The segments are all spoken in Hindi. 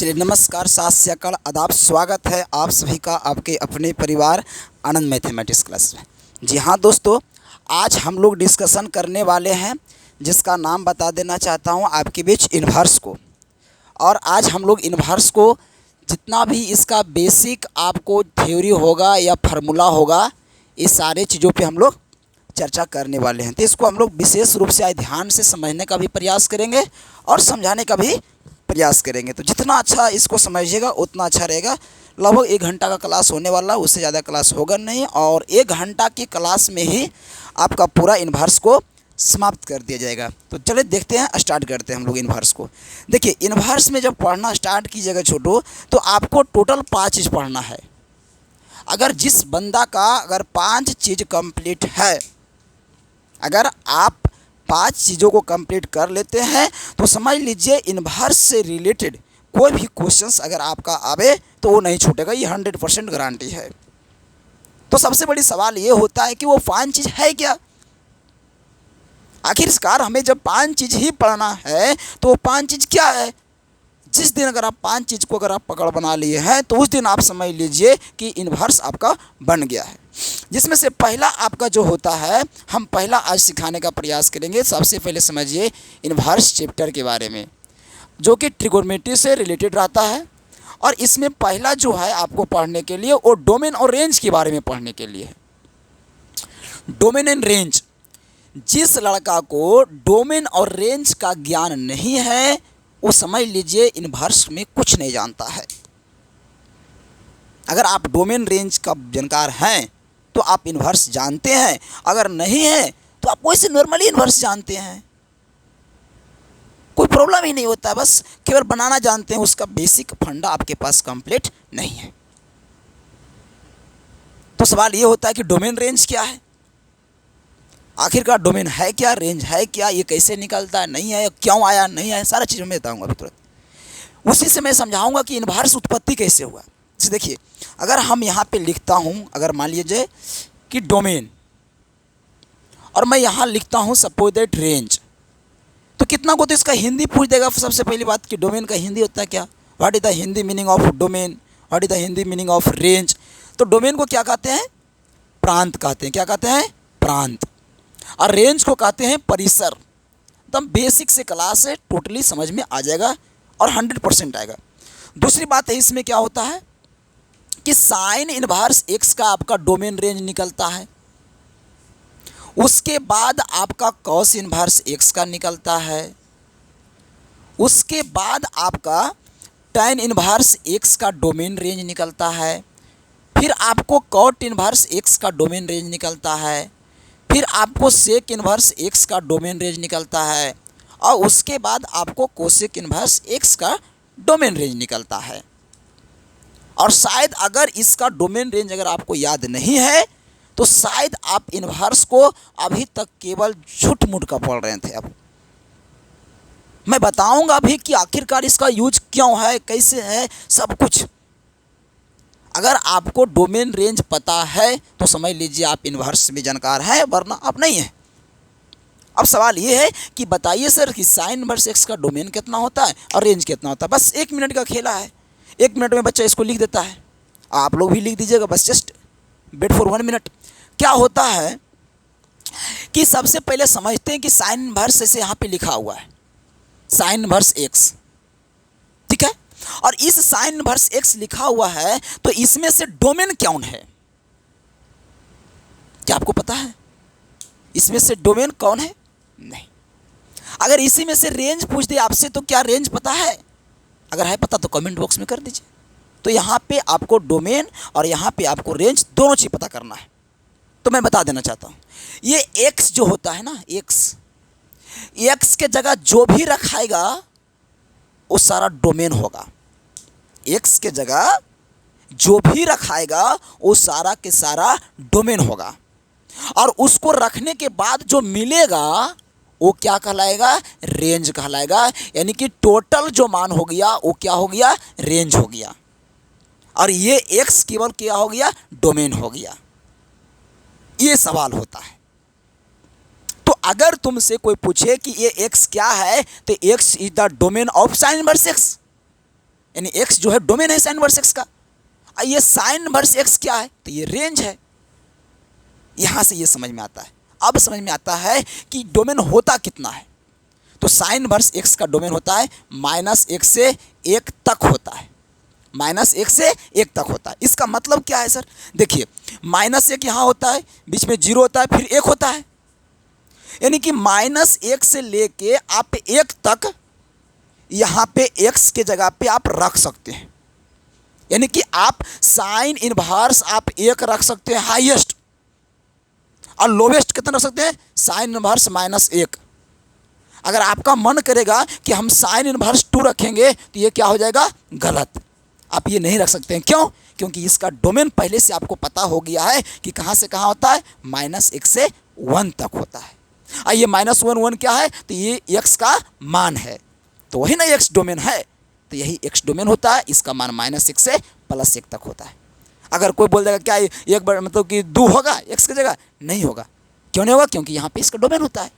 चलिए नमस्कार, सत श्री अकाल, आदाब। स्वागत है आप सभी का आपके अपने परिवार आनंद मैथमेटिक्स क्लास में। जी हाँ दोस्तों, आज हम लोग डिस्कशन करने वाले हैं जिसका नाम बता देना चाहता हूँ आपके बीच, इन्वर्स को। और आज हम लोग इन्वर्स को जितना भी इसका बेसिक आपको थ्योरी होगा या फार्मूला होगा, इस सारे चीज़ों पे हम लोग चर्चा करने वाले हैं। तो इसको हम लोग विशेष रूप से ध्यान से समझने का भी प्रयास करेंगे और समझाने का भी प्रयास करेंगे। तो जितना अच्छा इसको समझिएगा उतना अच्छा रहेगा। लगभग 1 घंटा का क्लास होने वाला, उससे ज़्यादा क्लास होगा नहीं, और 1 घंटा की क्लास में ही आपका पूरा इन्वर्स को समाप्त कर दिया जाएगा। तो चलिए देखते हैं, स्टार्ट करते हैं हम लोग इन्वर्स को। देखिए, इन्वर्स में जब पढ़ना स्टार्ट कीजिएगा छोटो, तो आपको टोटल 5 चीज़ पढ़ना है। अगर जिस बंदा का अगर 5 चीज़ कंप्लीट है, अगर आप 5 चीज़ों को कंप्लीट कर लेते हैं तो समझ लीजिए इन्वर्स से रिलेटेड कोई भी क्वेश्चंस अगर आपका आवे तो वो नहीं छूटेगा, ये 100% गारंटी है। तो सबसे बड़ी सवाल ये होता है कि वो 5 चीज़ है क्या। आखिरकार हमें जब 5 चीज़ ही पढ़ना है तो वो 5 चीज़ क्या है। जिस दिन अगर आप 5 चीज़ को अगर आप पकड़ बना लिए हैं तो उस दिन आप समझ लीजिए कि इन्वर्स आपका बन गया है। जिसमें से पहला आपका जो होता है, हम पहला आज सिखाने का प्रयास करेंगे। सबसे पहले समझिए इन्वर्स चैप्टर के बारे में, जो कि ट्रिगोनोमेट्री से रिलेटेड रहता है। और इसमें पहला जो है आपको पढ़ने के लिए वो डोमेन और रेंज के बारे में पढ़ने के लिए है। Domain and range. जिस लड़का को डोमेन और रेंज का ज्ञान नहीं है वो समझ लीजिए इन्वर्स में कुछ नहीं जानता है। अगर आप डोमेन रेंज का जानकार हैं तो आप इन्वर्स जानते हैं, अगर नहीं है तो आप वैसे नॉर्मली इन्वर्स जानते हैं, कोई प्रॉब्लम ही नहीं होता। बस केवल बनाना जानते हैं, उसका बेसिक फंडा आपके पास कंप्लीट नहीं है। तो सवाल ये होता है कि डोमेन रेंज क्या है। आखिरकार डोमेन है क्या, रेंज है क्या, ये कैसे निकलता है, नहीं है, क्यों आया, नहीं है, सारा चीज़ मैं बताऊंगा अभी तुरंत। उसी से मैं समझाऊंगा कि इन्वर्स उत्पत्ति कैसे हुआ। जैसे देखिए, अगर हम यहाँ पे लिखता हूँ, अगर मान लीजिए कि डोमेन, और मैं यहाँ लिखता हूँ सपोज दैट रेंज, तो कितना को तो इसका हिंदी पूछ देगा। सबसे पहली बात कि डोमेन का हिंदी होता है क्या, what is the Hindi meaning of domain, what is the Hindi meaning of range. तो डोमेन को क्या कहते हैं, प्रांत कहते हैं। क्या कहते हैं, प्रांत। और रेंज को कहते हैं परिसर। एकदम बेसिक से क्लास है, टोटली समझ में आ जाएगा और 100% आएगा। दूसरी बात है, इसमें क्या होता है कि साइन इनवर्स एक्स का आपका डोमेन रेंज निकलता है। उसके बाद आपका कॉस इनवर्स एक्स का निकलता है। उसके बाद आपका टैन इनवर्स एक्स का डोमेन रेंज निकलता है। फिर आपको कॉट इनवर्स एक्स का डोमेन रेंज निकलता है। फिर आपको सेक इन्वर्स एक्स का डोमेन रेंज निकलता है। और उसके बाद आपको कोसेक इन्वर्स एक्स का डोमेन रेंज निकलता है। और शायद अगर इसका डोमेन रेंज अगर आपको याद नहीं है तो शायद आप इन्वर्स को अभी तक केवल झूठ मूठ का पढ़ रहे थे। अब मैं बताऊंगा भी कि आखिरकार इसका यूज क्यों है, कैसे है, सब कुछ। अगर आपको डोमेन रेंज पता है तो समझ लीजिए आप इन्वर्स में जानकार हैं, वरना आप नहीं हैं। अब सवाल ये है कि बताइए सर कि साइन इनवर्स एक्स का डोमेन कितना होता है और रेंज कितना होता है। बस 1 मिनट का खेला है, 1 मिनट में बच्चा इसको लिख देता है। आप लोग भी लिख दीजिएगा, बस जस्ट वेट फॉर 1 मिनट। क्या होता है कि सबसे पहले समझते हैं कि साइन इनवर्स ऐसे यहाँ पे लिखा हुआ है, साइन इनवर्स एक्स, ठीक है। और इस साइन इनवर्स एक्स लिखा हुआ है तो इसमें से डोमेन कौन है, क्या आपको पता है इसमें से डोमेन कौन है? नहीं। अगर इसी में से रेंज पूछ दे आपसे तो क्या रेंज पता है? अगर है पता तो कमेंट बॉक्स में कर दीजिए। तो यहाँ पे आपको डोमेन और यहाँ पे आपको रेंज दोनों चीज पता करना है। तो मैं बता देना चाहता हूँ, ये एक्स जो होता है ना, एक्स के जगह जो भी रखाएगा वो सारा डोमेन होगा। एक्स के जगह जो भी रखाएगा वो सारा के सारा डोमेन होगा। और उसको रखने के बाद जो मिलेगा वो क्या कहलाएगा, रेंज कहलाएगा। यानी कि टोटल जो मान हो गया वो क्या हो गया, रेंज हो गया। और ये एक्स केवल क्या हो गया, डोमेन हो गया। ये सवाल होता है। तो अगर तुमसे कोई पूछे कि ये एक्स क्या है तो x is the domain of sine inverse x. यानी x जो है डोमेन है साइन इनवर्स x का। ये साइन इनवर्स x क्या है, तो ये रेंज है। यहां से ये समझ में आता है, अब समझ में आता है कि डोमेन होता कितना है। तो साइन इनवर्स x का डोमेन होता है -1 से 1 तक होता है, -1 से 1 तक होता है। इसका मतलब क्या है सर, देखिए -1 यहाँ होता है, बीच में 0 होता है, फिर 1 होता है, यानी कि -1 से लेके आप 1 तक यहाँ पे x के जगह पे आप रख सकते हैं। यानी कि आप साइन इनवर्स आप 1 रख सकते हैं हाईएस्ट, और लोवेस्ट कितना रख सकते हैं, साइन इनवर्स -1। अगर आपका मन करेगा कि हम साइन इनवर्स 2 रखेंगे तो ये क्या हो जाएगा, गलत। आप ये नहीं रख सकते हैं, क्यों, क्योंकि इसका डोमेन पहले से आपको पता हो गया है कि कहाँ से कहाँ होता है, -1 से 1 तक होता है। और ये -1 क्या है, तो ये x का मान है, तो वही ना x डोमेन है, तो यही x डोमेन होता है। इसका मान -1 से +1 तक होता है। अगर कोई बोल देगा क्या एक बार मतलब कि 2 होगा x की जगह, नहीं होगा। क्यों नहीं होगा, क्योंकि यहाँ पे इसका डोमेन होता है।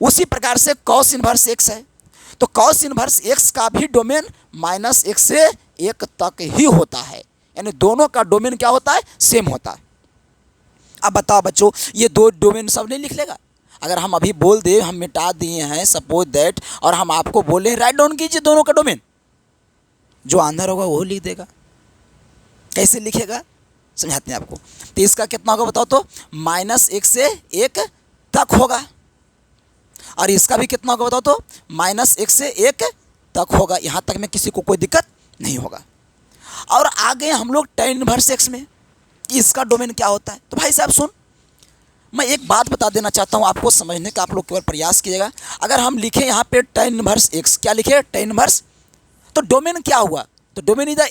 उसी प्रकार से कॉस इनवर्स x है, तो कॉस इनवर्स x का भी डोमेन -1 से 1 तक ही होता है, यानी दोनों का डोमेन क्या होता है, सेम होता है। अब बताओ बच्चों, ये 2 डोमेन सब नहीं लिख लेगा। अगर हम अभी बोल दे हम मिटा दिए हैं सपोज दैट, और हम आपको बोले राइट डाउन कीजिए दोनों का डोमेन, जो आंसर होगा वो लिख देगा। कैसे लिखेगा समझाते हैं आपको। तो इसका कितना होगा बताओ, तो -1 से 1 तक होगा, और इसका भी कितना होगा बताओ, तो -1 से 1 तक होगा। यहाँ तक में किसी को कोई दिक्कत नहीं होगा। और आगे हम लोग tan इनवर्स x में, इसका डोमेन क्या होता है। तो भाई साहब सुन, मैं एक बात बता देना चाहता हूँ आपको, समझने का आप लोग केवल प्रयास कीजिएगा। अगर हम लिखें यहाँ पे tan इनवर्स x, क्या लिखे, tan इनवर्स, तो डोमेन क्या हुआ, तो डोमेन इधर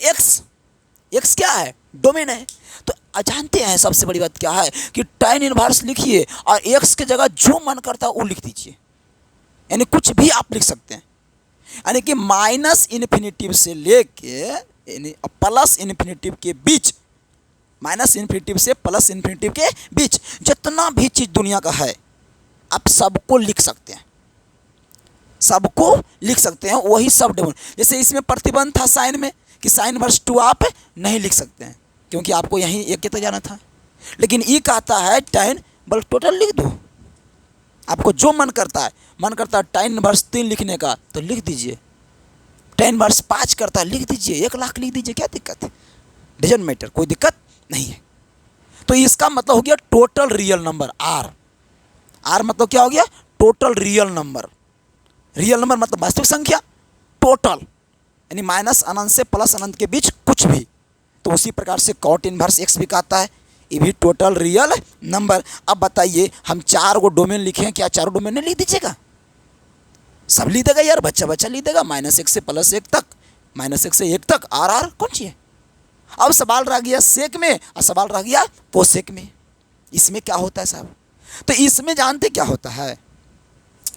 x क्या है, डोमेन है। तो जानते हैं सबसे बड़ी बात क्या है कि tan इनवर्स लिखिए और x की जगह जो मन करता है वो लिख दीजिए, यानी कुछ भी आप लिख सकते हैं। यानी कि -∞ से लेके यानी +∞ के बीच, -∞ से +∞ के बीच जितना भी चीज़ दुनिया का है आप सबको लिख सकते हैं, सबको लिख सकते हैं, वही सब डोमेन। जैसे इसमें प्रतिबंध था साइन में कि साइन इनवर्स 2 आप नहीं लिख सकते हैं, क्योंकि आपको यहीं 1 के तक जाना था। लेकिन ये कहता है tan बल टोटल लिख दो, आपको जो मन करता है tan इनवर्स 3 लिखने का तो लिख दीजिए, tan इनवर्स 5 करता है लिख दीजिए, 1 लाख लिख दीजिए, क्या दिक्कत है, डजंट मैटर, कोई दिक्कत नहीं है। तो इसका मतलब हो गया टोटल रियल नंबर R मतलब क्या हो गया, total real number. Real number मतलब वास्तविक संख्या, टोटल यानी -∞ से +∞ के बीच कुछ भी। तो उसी प्रकार से cot इनवर्स x भी कहता है, ये भी टोटल रियल नंबर। अब बताइए हम 4 गो डोमेन लिखे, क्या 4 डोमेन नहीं लिख दीजिएगा, सब लिख देगा यार, बच्चा लिख देगा, -1 से +1 तक, -1 से 1 तक R कौन सी है। अब सवाल रह गया सेक में और सवाल रह गया पोसेक में। इसमें क्या होता है साहब, तो इसमें जानते क्या होता है,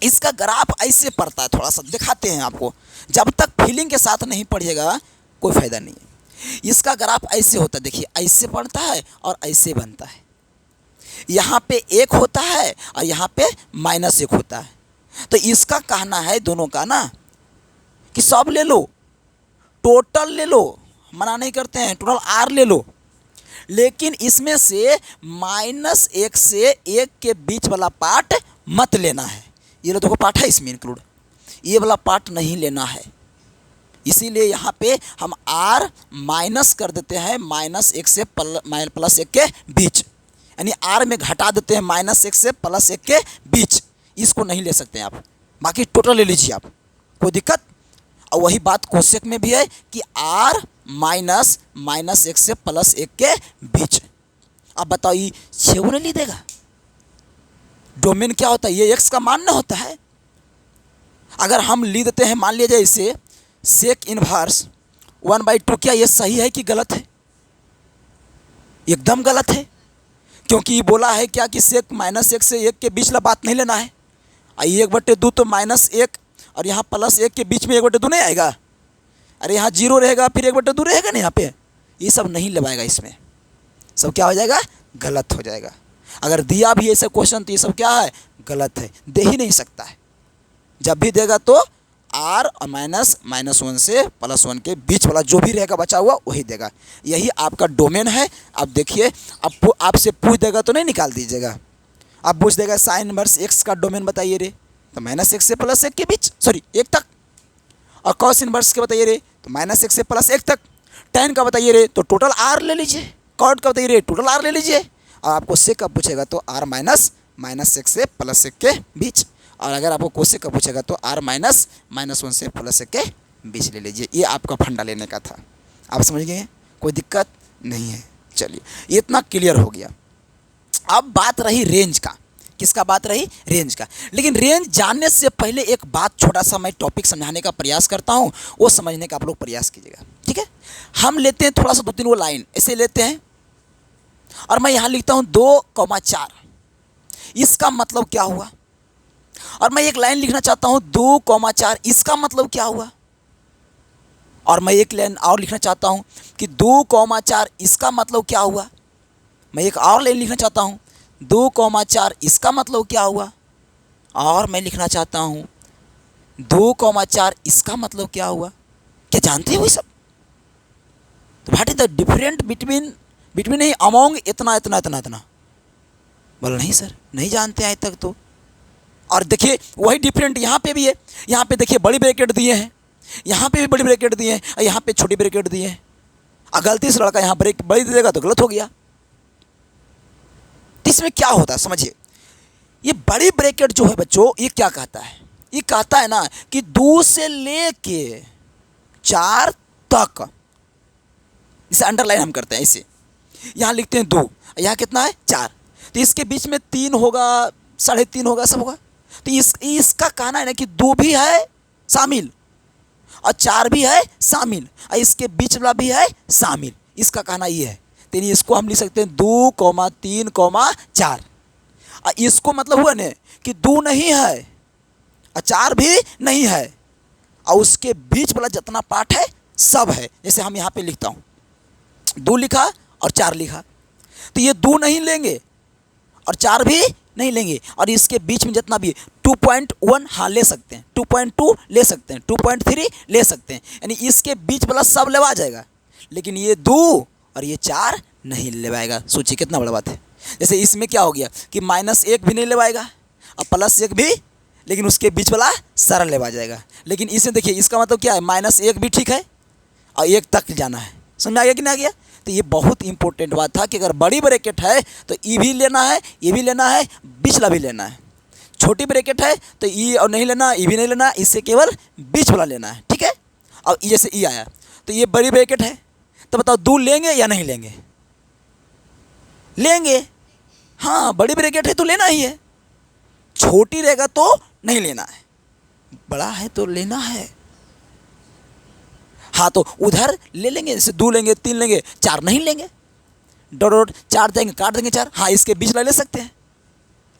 इसका ग्राफ ऐसे पड़ता है, थोड़ा सा दिखाते हैं आपको, जब तक फीलिंग के साथ नहीं पढ़िएगा कोई फायदा नहीं है। इसका ग्राफ ऐसे होता है, देखिए ऐसे पड़ता है और ऐसे बनता है। यहाँ पे 1 होता है और यहाँ पे -1 होता है। तो इसका कहना है दोनों का ना कि सब ले लो, टोटल ले लो, मना नहीं करते हैं, टोटल R ले लो, लेकिन इसमें से -1 से 1 के बीच वाला पार्ट मत लेना है। ये लो देखो पार्ट है इसमें इंक्लूड, ये वाला पार्ट नहीं लेना है। इसीलिए यहाँ पे हम R माइनस कर देते हैं -1 से +1 के बीच, यानी R में घटा देते हैं -1 से +1 के बीच। इसको नहीं ले सकते हैं आप, बाकी टोटल ले लीजिए आप, कोई दिक्कत। और वही बात कोसेक में भी है कि R -1 से +1 के बीच। अब बताओ ये 6 नहीं ली देगा, डोमेन क्या होता है, ये x का मान ना होता है। अगर हम ली देते हैं, मान लिया जाए इसे सेक इनवर्स 1/2, क्या ये सही है कि गलत है, एकदम गलत है, क्योंकि ये बोला है क्या कि सेक -1 से 1 के बीच वाला बात नहीं लेना है। 1/2 तो -1 और यहाँ +1 के बीच में 1/2 नहीं आएगा, अरे यहाँ 0 रहेगा फिर 1/2 रहेगा ना, यहाँ पे ये सब नहीं लगाएगा, इसमें सब क्या हो जाएगा, गलत हो जाएगा। अगर दिया भी ऐसे क्वेश्चन तो ये सब क्या है, गलत है, दे ही नहीं सकता है। जब भी देगा तो आर और -(-1) से +1 के बीच वाला जो भी रहेगा बचा हुआ वही देगा। यही आपका डोमेन है। अब देखिए, अब आपसे पूछ देगा तो नहीं निकाल दीजिएगा। अब पूछ देगा साइन इनवर्स एक्स का डोमेन बताइए रे, तो -1 से +1 के बीच, सॉरी 1 तक। और कॉस इनवर्स के बताइए रे, तो -1 से +1 तक। tan का बताइए रे, तो टोटल आर ले लीजिए। कॉट का बताइए रे, टोटल आर ले लीजिए। और आपको सेक का पूछेगा तो r -(-1) से +1 के बीच। और अगर आपको कोसेक का पूछेगा तो r -(-1) से +1 के बीच ले लीजिए। ये आपका फंडा लेने का था। आप समझ गए, कोई दिक्कत नहीं है। चलिए, ये इतना क्लियर हो गया। अब बात रही रेंज का। किसका बात रही? रेंज का। लेकिन रेंज जानने से पहले एक बात, छोटा सा मैं टॉपिक समझाने का प्रयास करता हूँ, वो समझने का आप लोग प्रयास कीजिएगा, ठीक है। हम लेते हैं थोड़ा सा 2-3 वो लाइन ऐसे लेते हैं, और मैं यहाँ लिखता हूँ 2,4। इसका मतलब क्या हुआ? और मैं एक लाइन लिखना चाहता हूँ 2,4, इसका मतलब क्या हुआ? और मैं एक लाइन और लिखना चाहता हूँ कि 2,4 इसका मतलब क्या हुआ? मैं एक और लाइन लिखना चाहता हूँ 2,4 इसका मतलब क्या हुआ? और मैं लिखना चाहता हूँ 2,4 इसका मतलब क्या हुआ? क्या जानते हो ये सब? तो what is the different between नहीं अमोंग इतना इतना इतना इतना? बोलो नहीं सर, नहीं जानते हैं तक तो। और देखिए वही डिफरेंट यहाँ पे भी है। यहाँ पे देखिए बड़ी ब्रैकेट दिए हैं, यहाँ पे भी बड़ी ब्रैकेट दिए हैं, और यहाँ पे छोटी ब्रैकेट दिए हैं। और गलती से लड़का यहाँ ब्रेक बड़ी दे देगा तो गलत हो गया। तो इसमें क्या होता है समझिए। ये बड़ी ब्रैकेट जो है बच्चों, ये क्या कहता है? ये कहता है ना कि 2 से लेके 4 तक, इसे अंडरलाइन हम करते हैं ऐसे। यहाँ लिखते हैं 2, यहाँ कितना है 4, तो इसके बीच में 3 होगा, 3.5 होगा, सब होगा। तो इसका कहना है ना कि 2 भी है शामिल और 4 भी है शामिल और इसके बीच वाला भी है शामिल। इसका कहना ये है। तो इसको हम लिख सकते हैं 2,3,4। और इसको मतलब हुआ ना कि 2 नहीं है और 4 भी नहीं है, और उसके बीच वाला जितना पार्ट है सब है। जैसे हम यहाँ पे लिखता हूँ 2 लिखा और 4 लिखा, तो ये 2 नहीं लेंगे और 4 भी नहीं लेंगे, और इसके बीच में जितना भी 2.1 हाँ ले सकते हैं, 2.2 ले सकते हैं, 2.3 ले सकते हैं, यानी इसके बीच वाला सब लेवा जाएगा। लेकिन ये 2 और ये 4 नहीं लेवाएगा। सोचिए कितना बड़ा बात है। जैसे इसमें क्या हो गया कि -1 भी नहीं लेवाएगा और +1 भी, लेकिन उसके बीच वाला सारा लेवा जाएगा। लेकिन इसमें देखिए इसका मतलब क्या है, -1 भी ठीक है और 1 तक जाना है। समझ आ गया कि नहीं आ गया? तो ये बहुत इंपॉर्टेंट बात था कि अगर बड़ी ब्रैकेट है तो ई भी लेना है, ये भी लेना है, बीचला भी लेना है। छोटी ब्रैकेट है तो ई और नहीं लेना, ई भी नहीं लेना, इससे केवल बीच वाला लेना है, ठीक है। और जैसे ई आया तो ये बड़ी ब्रैकेट है, तो बताओ 2 लेंगे या नहीं लेंगे? लेंगे। हाँ, बड़ी ब्रैकेट है तो लेना ही है। छोटी रहेगा तो नहीं लेना है, बड़ा है तो लेना है। हाँ, तो उधर ले लेंगे, जैसे 2 लेंगे, 3 लेंगे, 4 नहीं लेंगे। डॉट 4 देंगे, काट देंगे 4। हाँ, इसके बीच ले सकते हैं,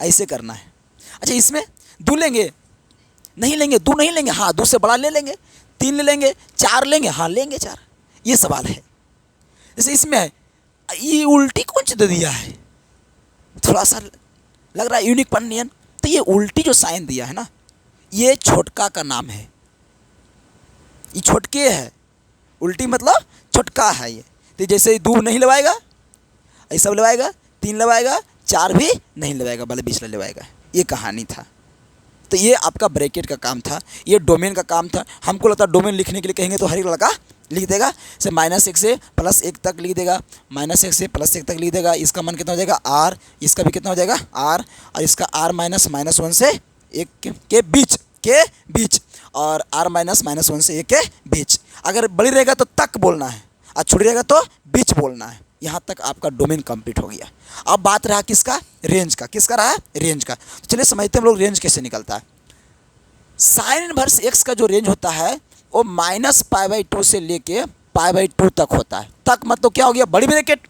ऐसे करना है। अच्छा, इसमें 2 लेंगे, नहीं लेंगे, 2 नहीं लेंगे, हाँ 2 से बड़ा ले लेंगे, 3 ले लेंगे, 4 लेंगे, हाँ लेंगे 4। ये सवाल है। जैसे इसमें ये उल्टी कौन सी दे दिया है, थोड़ा सा लग रहा है यूनिक पन्नियन। तो ये उल्टी जो साइन दिया है ना, ये छोटका का नाम है। ये छोटके है, उल्टी मतलब छोटका है ये। तो जैसे 2 नहीं लगाएगा, ऐसा लगाएगा, 3 लगाएगा, 4 भी नहीं लगाएगा, भले बीच लगाएगा। ये कहानी था। तो ये आपका ब्रैकेट का काम था, ये डोमेन का काम था। हमको लगता है डोमेन लिखने के लिए कहेंगे तो हर एक लड़का लिख देगा, से -1 से +1 तक लिख देगा, -1 से +1 तक लिख देगा। इसका मान कितना हो जाएगा r, इसका भी कितना हो जाएगा r, और इसका r -(-1) से 1 के बीच और r -(-1) से 1 के बीच। अगर बड़ी रहेगा तो तक बोलना है और छोटी रहेगा तो बीच बोलना है। यहाँ तक आपका डोमेन कंप्लीट हो गया। अब बात रहा किसका? रेंज का। किसका रहा? रेंज का। तो चलिए समझते हैं हम लोग रेंज कैसे निकलता है। साइन इनवर्स एक्स का जो रेंज होता है वो -π/2 से लेके π/2 तक होता है। तक मतलब क्या हो गया? बड़ी ब्रैकेट।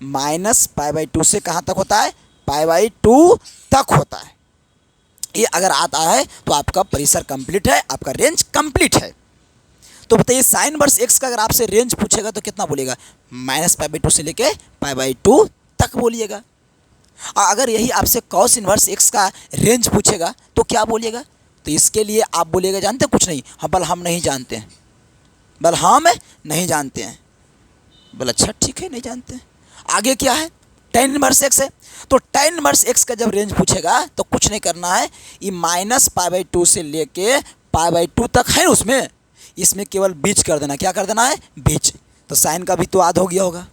-π/2 से कहाँ तक होता है? π/2 तक होता है। ये अगर आता है तो आपका परिसर कंप्लीट है, आपका रेंज कंप्लीट है। तो बताइए साइन इनवर्स एक्स का अगर आपसे रेंज पूछेगा तो कितना बोलिएगा? -π/2 से लेके π/2 तक बोलिएगा। और अगर यही आपसे कॉस इनवर्स एक्स का रेंज पूछेगा तो क्या बोलिएगा? तो इसके लिए आप बोलिएगा जानते कुछ नहीं, हाँ बल हम नहीं जानते हैं, बल हम नहीं जानते हैं। बोला अच्छा ठीक है, नहीं जानते हैं। आगे क्या है, tan इनवर्स एक्स है। तो tan इनवर्स एक्स का जब रेंज पूछेगा तो कुछ नहीं करना है, ये -π/2 से लेके π/2 तक है उसमें, इसमें केवल बीच कर देना। क्या कर देना है, बीच। तो साइन का भी तो आध हो गया होगा,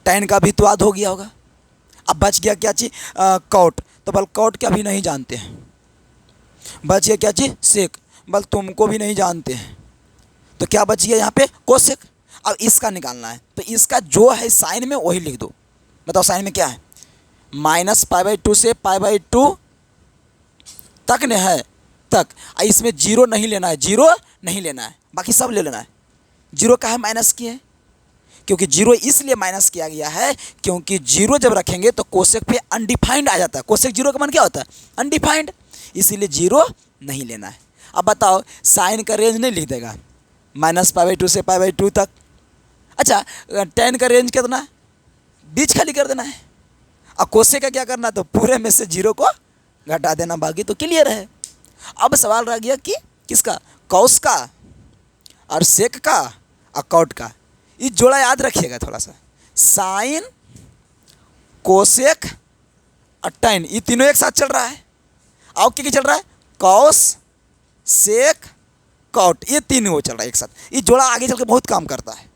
tan का भी तो आध हो गया होगा। अब बच गया क्या चीज़, कॉट। तो बल कॉट क्या भी नहीं जानते हैं। बच गया क्या चीज़, सेक। बल तुमको भी नहीं जानते हैं। तो क्या बच गया यहाँ पे, कोसेक। अब इसका निकालना है, तो इसका जो है साइन में वही लिख दो। बताओ साइन में क्या है, -π/2 से π/2 तक ने है, तक। इसमें जीरो नहीं लेना है, जीरो नहीं लेना है, बाकी सब ले लेना है। जीरो का है माइनस की है, क्योंकि जीरो इसलिए माइनस किया गया है क्योंकि जीरो जब रखेंगे तो कोसेक पे अनडिफाइंड आ जाता है। कोसेक जीरो का मान क्या होता है, अनडिफाइंड, इसीलिए जीरो नहीं लेना है। अब बताओ साइन का रेंज नहीं लिख देगा, -π/2 से π/2 तक। अच्छा tan का रेंज कितना है, बीच खाली कर देना है। और कोसेक का क्या करना है, तो पूरे में से जीरो को घटा देना, बाकी तो क्लियर है। अब सवाल रह गया कि किसका, कॉस का और सेक का और कॉट का। ये जोड़ा याद रखिएगा थोड़ा सा, साइन कोसेक और tan, ये तीनों एक साथ चल रहा है। और क्या चल रहा है, कॉस सेक कॉट, ये तीनों चल रहा है एक साथ। ये जोड़ा आगे चल के बहुत काम करता है।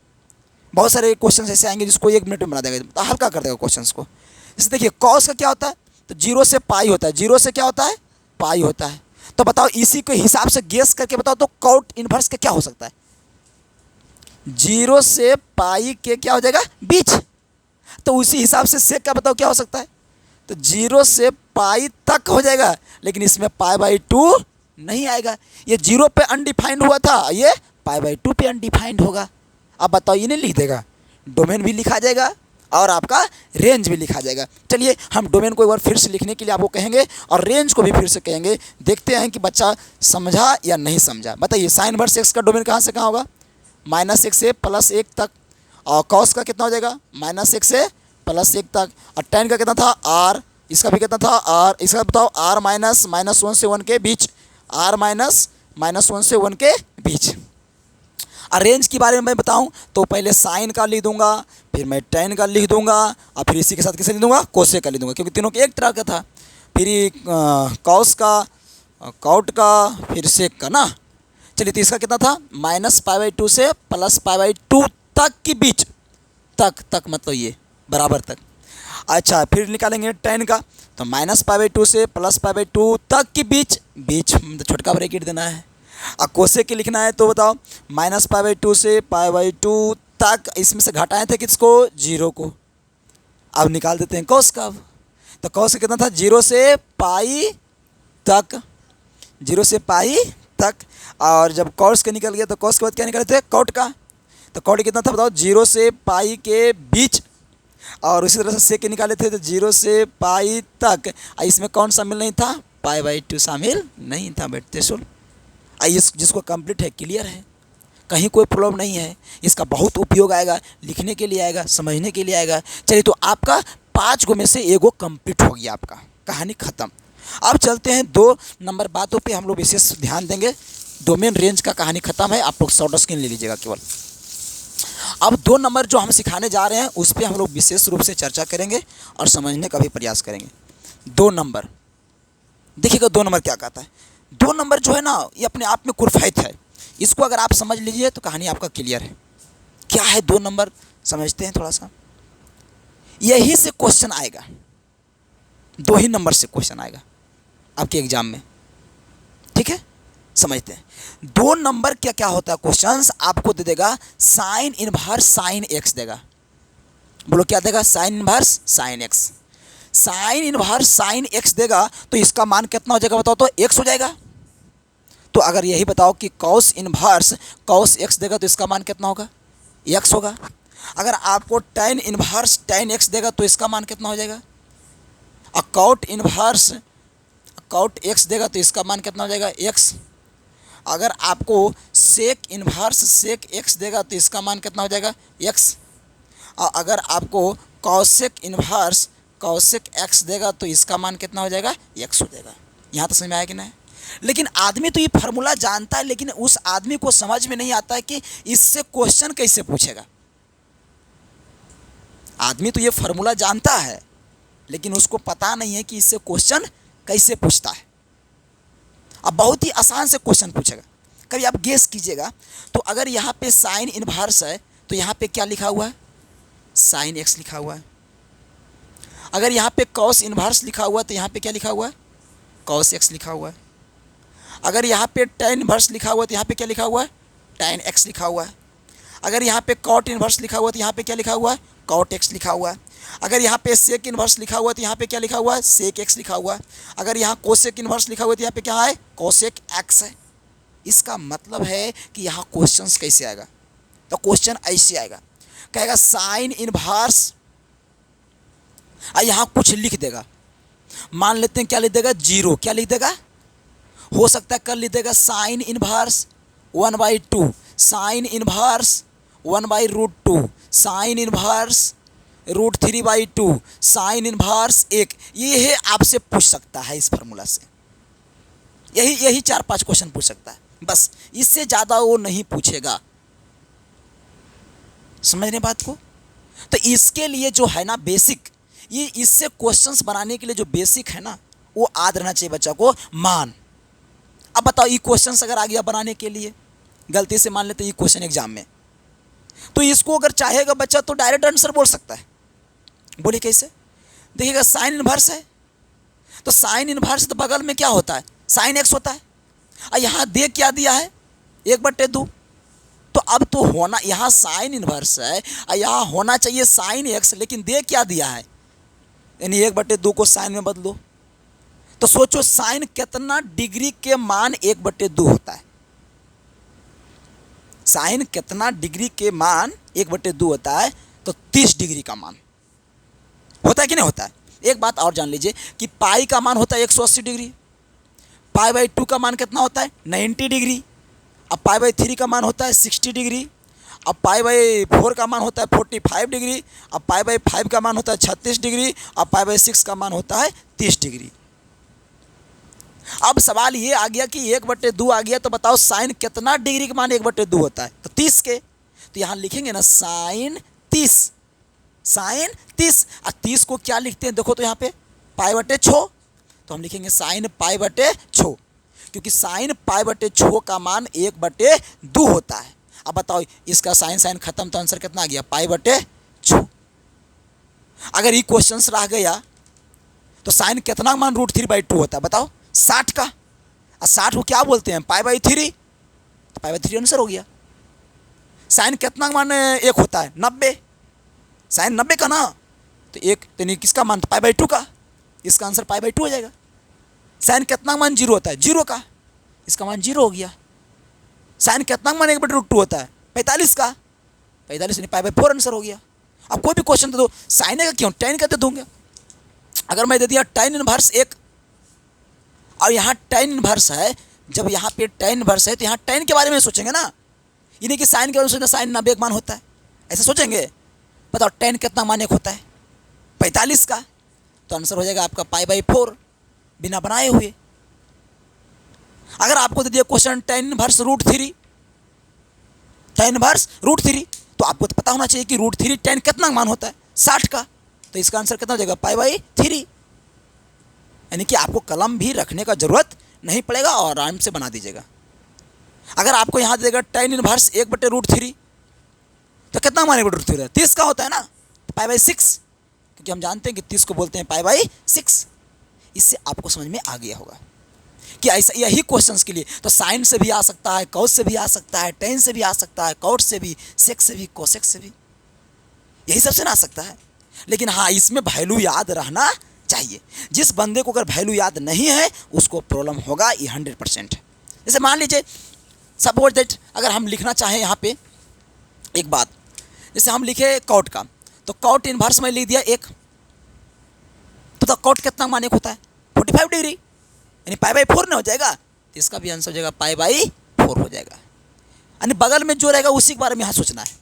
बहुत सारे क्वेश्चन ऐसे आएंगे जिसको 1 मिनट में बना देगा, तो हल्का कर देगा क्वेश्चंस को। जैसे देखिए कॉस का क्या होता है, तो जीरो से पाई होता है, जीरो से क्या होता है, पाई होता है। तो बताओ इसी के हिसाब से गेस करके बताओ, तो कॉट इनवर्स का क्या हो सकता है, जीरो से पाई के क्या हो जाएगा, बीच। तो उसी हिसाब से सेक का बताओ क्या हो सकता है, तो जीरो से पाई तक हो जाएगा, लेकिन इसमें π/2 नहीं आएगा। ये जीरो पे अनडिफाइंड हुआ था, ये π/2 पे अनडिफाइंड होगा। अब बताओ ये नहीं लिख देगा, डोमेन भी लिखा जाएगा और आपका रेंज भी लिखा जाएगा। चलिए हम डोमेन को एक बार फिर से लिखने के लिए आपको कहेंगे और रेंज को भी फिर से कहेंगे, देखते हैं कि बच्चा समझा या नहीं समझा। बताइए साइन इनवर्स एक्स का डोमेन कहाँ से कहाँ होगा, -1 से +1 तक। और कॉस का कितना हो जाएगा, -1 से +1 तक। और tan का कितना था, r, इसका भी कितना था, r। इसका बताओ r -1 से 1 के बीच, r -1 से 1 के बीच। और रेंज के बारे में मैं बताऊं तो पहले साइन का लिख दूंगा, फिर मैं tan का लिख दूंगा, और फिर इसी के साथ किसे लिख दूंगा, कोसेक का लिख दूंगा, क्योंकि तीनों के एक तरह का था। फिर कॉस का, कॉट का, फिर सेक का ना। चलिए तो इसका कितना था, -π/2 से +π/2 तक के बीच, तक मतलब ये बराबर तक। अच्छा फिर निकालेंगे tan का, तो -π/2 से +π/2 तक के बीच, बीच मतलब छोटका ब्रैकेट देना है। और कोसेक के लिखना है तो बताओ -π/2 से π/2 तक, इसमें से घटाए थे किसको, जीरो को। अब निकाल देते हैं कॉस का। तो कॉस कितना था, जीरो से पाई तक, जीरो से पाई तक। और जब कॉस का निकल गया तो कॉस के बाद क्या निकाले थे, कॉट का। तो कॉट कितना था बताओ, जीरो से पाई के बीच। और उसी तरह से सेक के निकाले थे तो जीरो से पाई तक। इसमें कौन शामिल नहीं था, π/2 शामिल नहीं था। बैठते सुन, इस जिसको कंप्लीट है, क्लियर है, कहीं कोई प्रॉब्लम नहीं है। इसका बहुत उपयोग आएगा, लिखने के लिए आएगा, समझने के लिए आएगा। चलिए तो आपका 5 गो में से एगो कंप्लीट हो गया, आपका कहानी ख़त्म। अब चलते हैं 2 नंबर बातों पे हम लोग विशेष ध्यान देंगे। डोमेन रेंज का कहानी ख़त्म है, आप लोग शॉर्ट स्क्रीन ले लीजिएगा केवल। अब 2 नंबर जो हम सिखाने जा रहे हैं उस पर हम लोग विशेष रूप से चर्चा करेंगे और समझने का भी प्रयास करेंगे। 2 नंबर देखिएगा, 2 नंबर क्या कहता है। 2 नंबर जो है ना, ये अपने आप में कुरफैत है। इसको अगर आप समझ लीजिए तो कहानी आपका क्लियर है। क्या है 2 नंबर, समझते हैं थोड़ा सा। यही से क्वेश्चन आएगा, 2 ही नंबर से क्वेश्चन आएगा आपके एग्जाम में, ठीक है। समझते हैं 2 नंबर क्या क्या होता है। क्वेश्चंस आपको दे देगा साइन इनवर्स साइन एक्स देगा। बोलो क्या देगा, sine inverse sine x. Sine inverse sine x देगा तो इसका मान कितना हो जाएगा बताओ, तो x हो जाएगा। तो अगर यही बताओ कि कॉस इनवर्स कॉस एक्स देगा तो इसका मान कितना होगा, x होगा। अगर आपको tan इनवर्स tan x देगा तो इसका मान कितना हो जाएगा। और कॉट इनवर्स कॉट x देगा तो इसका मान कितना हो जाएगा, x। अगर आपको सेक इनवर्स सेक x देगा तो इसका मान कितना हो जाएगा, x। और अगर आपको कॉसेक इनवर्स कॉसेक x देगा तो इसका मान कितना हो जाएगा, x हो जाएगा। यहाँ तो समझ में आया कि नहीं। लेकिन आदमी तो ये फार्मूला जानता है, लेकिन उस आदमी को समझ में नहीं आता है कि इससे क्वेश्चन कैसे पूछेगा। आदमी तो ये फार्मूला जानता है, लेकिन उसको पता नहीं है कि इससे क्वेश्चन कैसे पूछता है। अब बहुत ही आसान से क्वेश्चन पूछेगा। कभी आप गेस कीजिएगा, तो अगर यहाँ पे साइन इनवर्स है तो यहाँ पे क्या लिखा हुआ है? साइन एक्स लिखा हुआ है। अगर यहाँ पे कॉस इनवर्स लिखा हुआ है तो यहाँ पे क्या लिखा हुआ है? कॉस एक्स लिखा हुआ है। अगर यहाँ पे tan इनवर्स लिखा हुआ है तो यहाँ पे क्या लिखा हुआ है? tan एक्स लिखा हुआ है। अगर यहाँ पे cot इनवर्स लिखा हुआ है तो यहाँ पे क्या लिखा हुआ है? cot एक्स लिखा हुआ है। अगर यहाँ पे sec इनवर्स लिखा हुआ है तो यहाँ पे क्या लिखा हुआ है? sec एक्स लिखा हुआ है। अगर यहाँ cosec इनवर्स लिखा हुआ है तो यहाँ पे क्या है? cosec एक्स है। इसका मतलब है कि यहाँ क्वेश्चन कैसे आएगा? तो क्वेश्चन ऐसे आएगा, कहेगा साइन इनवर्स, यहाँ कुछ लिख देगा। मान लेते हैं क्या लिख देगा? 0। क्या लिख देगा? हो सकता है कल लिख देगा sine inverse 1/2, sine inverse 1/√2, sine inverse √3/2, sine inverse 1। ये है, आपसे पूछ सकता है इस फार्मूला से। यही 4-5 क्वेश्चन पूछ सकता है, बस। इससे ज़्यादा वो नहीं पूछेगा। समझ रहे बात को? तो इसके लिए जो है ना बेसिक, ये इससे क्वेश्चंस बनाने के लिए जो बेसिक है ना, वो याद रहना चाहिए बच्चा को, मान। अब बताओ, ये क्वेश्चंस अगर आ गया बनाने के लिए, गलती से मान लेते ये क्वेश्चन एग्जाम में, तो इसको अगर चाहेगा बच्चा तो डायरेक्ट आंसर बोल सकता है। बोले कैसे? देखिएगा, साइन इनवर्स है तो साइन इनवर्स तो बगल में क्या होता है? साइन एक्स होता है। और यहाँ दे क्या दिया है? 1/2। तो अब तो होना, यहाँ साइन इनवर्स है और यहाँ होना चाहिए साइन एक्स, लेकिन दे क्या दिया है? यानी 1/2 को साइन में बदलो। तो सोचो साइन कितना डिग्री के मान 1/2 होता है? साइन कितना डिग्री के मान 1/2 होता है? तो 30 डिग्री का मान होता है कि नहीं होता है? एक बात और जान लीजिए कि पाई का मान होता है 180 डिग्री, π/2 का मान कितना होता है? 90 डिग्री। अब π/3 का मान होता है 60 डिग्री। अब π/4 का मान होता है 45 डिग्री। अब π/5 का मान होता है 36 डिग्री। अब π/6 का मान होता है 30 डिग्री। अब सवाल ये आ गया कि 1/2 आ गया, तो बताओ साइन कितना डिग्री का मान 1/2 होता है? तो 30 के। तो यहाँ लिखेंगे ना साइन 30, साइन 30। और 30 को क्या लिखते हैं? देखो तो यहाँ पे π/6, तो हम लिखेंगे साइन π/6, क्योंकि साइन π/6 का मान 1/2 होता है। अब बताओ, इसका साइन साइन खत्म, तो आंसर कितना आ गया? π/6। अगर ये क्वेश्चन रह गया तो साइन कितना मान √3/2 होता है? बताओ, 60 का। और 60 को क्या बोलते हैं? π/3। तो π/3 आंसर हो गया। साइन कितना मान 1 होता है? 90। साइन 90 का ना, तो 1 तो किसका मान? π/2 का। इसका आंसर π/2 हो जाएगा। साइन कितना मान 0 होता है? 0 का। इसका मान 0 हो गया। साइन कितना मान 1/√2 होता है? 45 का। 45 यानी π/4 आंसर हो गया। अब कोई भी क्वेश्चन दे दो, साइन का क्यों, tan का दे दूंगा। अगर मैं दे दिया tan इनवर्स 1 और यहाँ tan इनवर्स है, जब यहाँ पे tan इनवर्स है तो यहाँ tan के बारे में सोचेंगे ना, ये नहीं कि साइन के बारे में सोचना साइन 90 मान होता है, ऐसे सोचेंगे। बताओ tan कितना मान 1 होता है? 45 का। तो आंसर हो जाएगा आपका π/4 बिना बनाए हुए। अगर आपको दे दिया question tan inverse √3, tan inverse √3, तो आपको तो पता होना चाहिए कि √3 tan कितना मान होता है? 60 का। तो इसका आंसर कितना हो जाएगा? π/3। यानी कि आपको कलम भी रखने का जरूरत नहीं पड़ेगा और आराम से बना दीजिएगा। अगर आपको यहाँ देगा tan इनवर्स 1/√3, तो कितना मान 1/√3 है? 30 का होता है ना, π/6, क्योंकि हम जानते हैं कि 30 को बोलते हैं π/6। इससे आपको समझ में आ गया होगा कि ऐसा यही क्वेश्चंस के लिए तो साइन से भी आ सकता है, कॉस से भी आ सकता है, tan से भी आ सकता है, कॉट से भी, सेक से भी, कोसेक से भी, यही सबसे ना आ सकता है। लेकिन हाँ, इसमें वैल्यू याद रहना चाहिए। जिस बंदे को अगर वैल्यू याद नहीं है उसको प्रॉब्लम होगा, ये 100% है। जैसे मान लीजिए सपोज दैट अगर हम लिखना चाहें यहाँ पे एक बात, जैसे हम लिखे कॉट का, तो कॉट इनवर्स में लिख दिया 1, तो कॉट कितना मान 1 होता है? 45 डिग्री, यानी π/4 नहीं हो जाएगा? तो इसका भी आंसर हो जाएगा π/4 हो जाएगा। यानी बगल में जो रहेगा उसी के बारे में यहाँ सोचना है।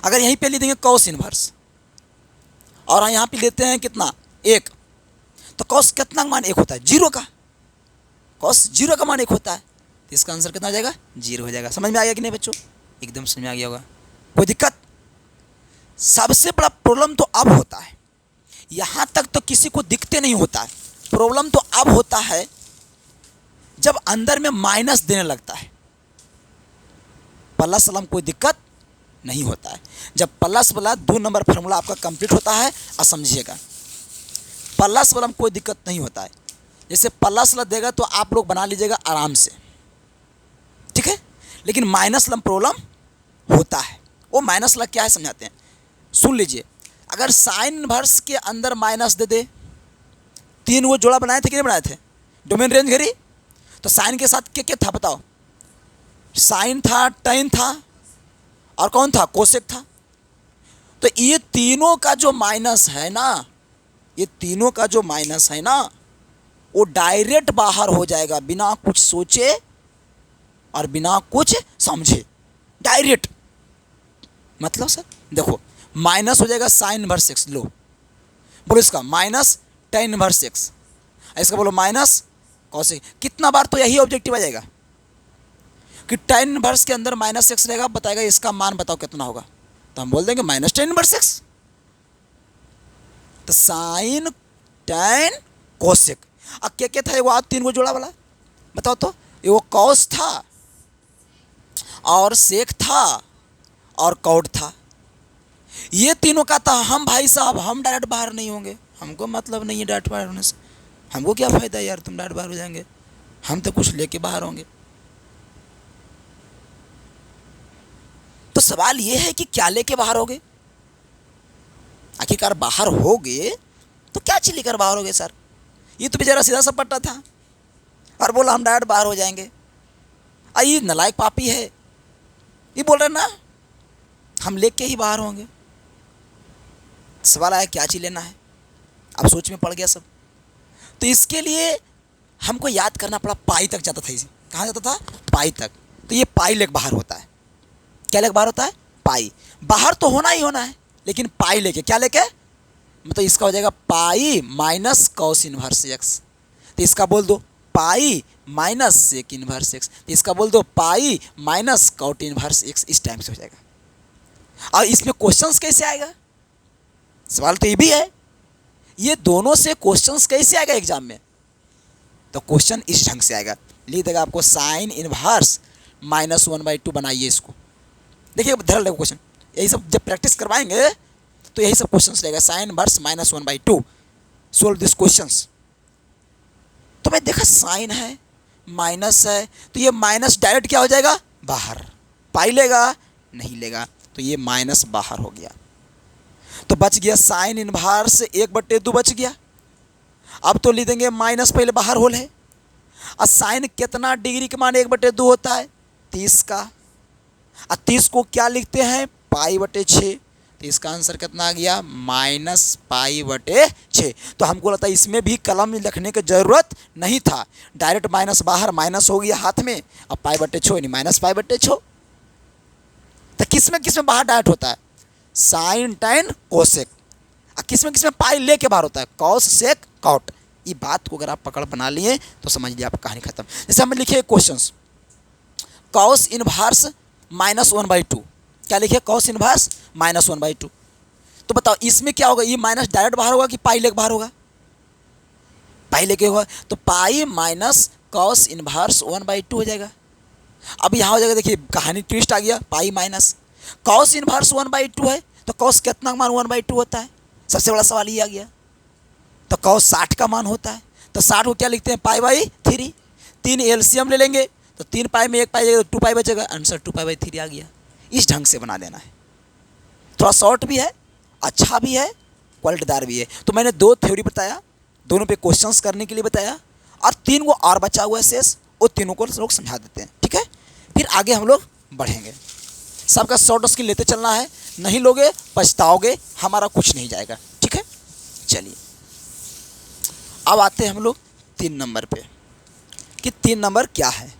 अगर यहीं पे लिख देंगे कॉस इनवर्स और यहाँ पे लेते हैं कितना 1, तो कॉस कितना मान 1 होता है? 0 का। कॉस 0 का मान 1 होता है, तो इसका आंसर कितना हो जाएगा? 0 हो जाएगा। समझ में आ गया कि नहीं बच्चों? एकदम समझ में आ गया होगा। कोई दिक्कत? सबसे बड़ा प्रॉब्लम तो अब होता है, यहाँ तक तो किसी को दिखते नहीं होता है, प्रॉब्लम तो अब होता है जब अंदर में माइनस देने लगता है। प्लस वाला में कोई दिक्कत नहीं होता है। जब प्लस वाला 2 नंबर फार्मूला आपका कंप्लीट होता है, और समझिएगा प्लस वाला में कोई दिक्कत नहीं होता है। जैसे प्लस वाला देगा तो आप लोग बना लीजिएगा आराम से, ठीक है। लेकिन माइनस वाला में प्रॉब्लम होता है। वो माइनस वाला क्या है समझाते हैं, सुन लीजिए। अगर साइन इनवर्स के अंदर माइनस दे दे, 3 वो जोड़ा बनाए थे कि नहीं बनाए थे, डोमेन रेंज घेरी, तो साइन के साथ क्या क्या था बताओ? साइन था, टेन था, और कौन था? कोसेक था। तो ये तीनों का जो माइनस है ना, ये तीनों का जो माइनस है ना, वो डायरेक्ट बाहर हो जाएगा बिना कुछ सोचे और बिना कुछ समझे, डायरेक्ट। मतलब सर देखो, माइनस हो जाएगा साइन इनवर्स एक्स, लो बोलो इसका माइनस टेन इनवर्स एक्स, इसका बोलो माइनस कॉसेक। कितना बार तो यही ऑब्जेक्टिव आ जाएगा कि टेन इनवर्स के अंदर माइनस एक्स रहेगा, बताएगा इसका मान बताओ कितना होगा, तो हम बोल देंगे माइनस टेन इनवर्स एक्स। तो साइन टेन कोसेक। अब क्या क्या था? ये वो 3 को जोड़ा वाला बताओ तो, ये वो कॉस था और सेक था और कॉट था। ये तीनों का था। हम भाई साहब हम डायरेक्ट बाहर नहीं होंगे, हमको मतलब नहीं है डायरेक्ट बाहर होने से, हमको क्या फ़ायदा यार, तुम डायरेक्ट बाहर हो जाएंगे, हम तो कुछ लेके बाहर होंगे। तो सवाल ये है कि क्या लेके बाहर होगे? आखिरकार बाहर होगे तो क्या चीज लेकर बाहर होगे सर? ये तो बेचारा सीधा सपटा था और बोला हम डायरेक्ट बाहर हो जाएंगे। ये नालायक पापी है, ये बोल रहे ना हम लेके ही बाहर होंगे। सवाल आया क्या चीज लेना है, अब सोच में पड़ गया सब। तो इसके लिए हमको याद करना पड़ा, पाई तक जाता था। इसे कहाँ जाता था? पाई तक। तो ये पाई लेके बाहर होता है। क्या लेके बाहर होता है? पाई। बाहर तो होना ही होना है, लेकिन पाई लेके, क्या लेके, मतलब इसका हो जाएगा pi minus cos inverse X. तो इसका बोल दो pi minus sec inverse X, तो इसका बोल दो pi minus cot inverse X. इस टाइम से हो जाएगा। और इसमें क्वेश्चंस कैसे आएगा? सवाल तो ये भी है, ये दोनों से क्वेश्चंस कैसे आएगा एग्जाम में? तो क्वेश्चन इस ढंग से आएगा, लिख देगा आपको साइन इनवर्स -1/2 बनाइए इसको। देखिए धर लगो क्वेश्चन, यही सब जब प्रैक्टिस करवाएंगे तो यही सब क्वेश्चंस रहेगा। Sine inverse -1/2, solve this questions. तो मैं देखा साइन है, माइनस है, तो ये माइनस डायरेक्ट क्या हो जाएगा? बाहर। पाई लेगा? नहीं लेगा, तो ये माइनस बाहर हो गया। तो बच गया साइन इनवर्स 1/2 बच गया। अब तो लिख देंगे माइनस, पहले बाहर होल है। और साइन कितना डिग्री के मान 1/2 होता है? 30 का। और 30 को क्या लिखते हैं? पाई/6। तो इसका आंसर कितना आ गया? -पाई/6। तो हमको लगता है इसमें भी कलम लिखने की जरूरत नहीं था, डायरेक्ट माइनस बाहर, माइनस हो गया हाथ में, अब पाई/6 यानी -पाई/6। तो किसमें बाहर डायरेक्ट होता है? Sin tan cosec. और किसमें पाई लेके बाहर होता है? Cos sec cot. ये बात को अगर आप पकड़ बना लिए तो समझ लिया आपकी कहानी खत्म। जैसे हमें लिखे क्वेश्चंस, कॉस इनवर्स -1/2, क्या लिखे? Cos inverse -1/2। तो बताओ इसमें क्या होगा? ये माइनस डायरेक्ट बाहर होगा कि पाई लेके बाहर होगा? पाई लेके होगा, तो पाई माइनस कॉस इनवर्स 1/2 हो जाएगा। अब यहाँ हो जाएगा, देखिए कहानी ट्विस्ट आ गया। पाई माइनस कॉस इनवर्स 1/2 है, तो कॉस कितना मान 1/2 होता है? सबसे बड़ा सवाल ये आ गया। तो कॉस 60 का मान होता है, तो 60 को क्या लिखते हैं? पाई/3। 3 एलसीएम ले लेंगे तो 3 पाई में 1 पाई जाएगा, तो 2 पाई बचेगा, आंसर 2 पाई/3 आ गया। इस ढंग से बना देना है। थोड़ा शॉर्ट भी है, अच्छा भी है, क्वालिटीदार भी है। तो मैंने 2 थ्योरी बताया, दोनों पे क्वेश्चंस करने के लिए बताया, और 3 को और बचा हुआ है शेष, वो तीनों को लोग समझा देते हैं। ठीक है, फिर आगे हम लोग बढ़ेंगे। सबका शॉर्ट स्किल लेते चलना है, नहीं लोगे पछताओगे, हमारा कुछ नहीं जाएगा। ठीक है, चलिए अब आते हैं हम लोग 3 नंबर पे, कि 3 नंबर क्या है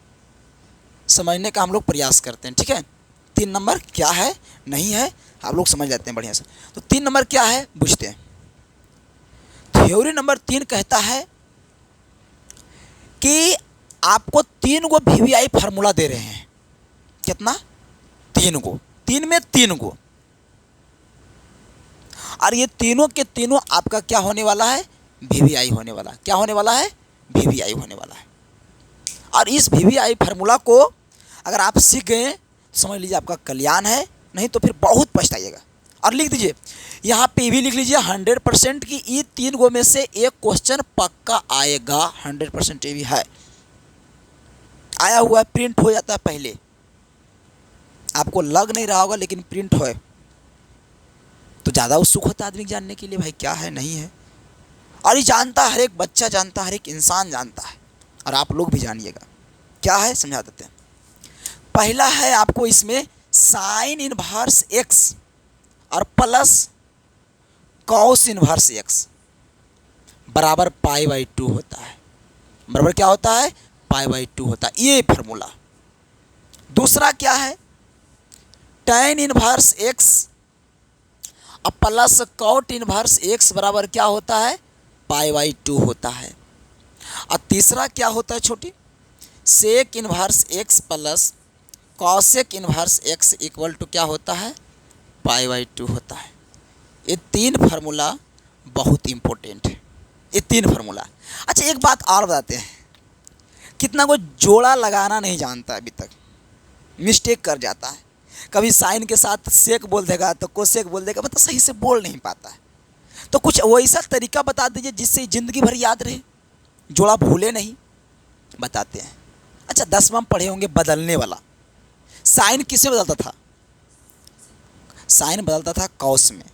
समझने का हम लोग प्रयास करते हैं। ठीक है, 3 नंबर क्या है नहीं है आप लोग समझ जाते हैं बढ़िया से। तो 3 नंबर क्या है पूछते हैं। थ्योरी नंबर 3 कहता है कि आपको 3 गो VVI फार्मूला दे रहे हैं। कितना? 3 गो, 3 में 3 गो। और ये तीनों के तीनों आपका क्या होने वाला है? VVI होने वाला। क्या होने वाला है? VVI होने वाला है। और इस VVI फार्मूला को अगर आप सीख गए समझ लीजिए आपका कल्याण है, नहीं तो फिर बहुत पछताइएगा। और लिख दीजिए, यहाँ पे भी लिख लीजिए 100% की ये 3 गो में से एक क्वेश्चन पक्का आएगा। 100% ये भी है, आया हुआ है, प्रिंट हो जाता है पहले, आपको लग नहीं रहा होगा लेकिन प्रिंट हो, तो ज़्यादा उत्सुक होता है आदमी जानने के लिए भाई क्या है नहीं है। और ये जानता है, हर एक बच्चा जानता है, हर एक इंसान जानता है, और आप लोग भी जानिएगा क्या है, समझा देते हैं। पहला है आपको इसमें साइन इनवर्स एक्स और प्लस कॉस इनवर्स एक्स बराबर π/2 होता है। बराबर क्या होता है? π/2 होता है, ये फार्मूला। दूसरा क्या है? tan इनवर्स एक्स और प्लस कॉट इनवर्स एक्स बराबर क्या होता है? π/2 होता है। और तीसरा क्या होता है छोटी? Sec inverse x plus cosec inverse x equal to क्या होता है? π/2 होता है। ये 3 फार्मूला बहुत इम्पोर्टेंट है, ये 3 फार्मूला। अच्छा एक बात और बताते हैं, कितना को जोड़ा लगाना नहीं जानता अभी तक, मिस्टेक कर जाता है। कभी साइन के साथ सेक बोल देगा तो कोसेक बोल देगा, मतलब सही से बोल नहीं पाता है। तो कुछ वैसा तरीका बता दीजिए जिससे ज़िंदगी भर याद रहे, जोड़ा भूले नहीं। बताते हैं। अच्छा 10वां पढ़े होंगे बदलने वाला। साइन किसमें बदलता था? साइन बदलता था कॉस में।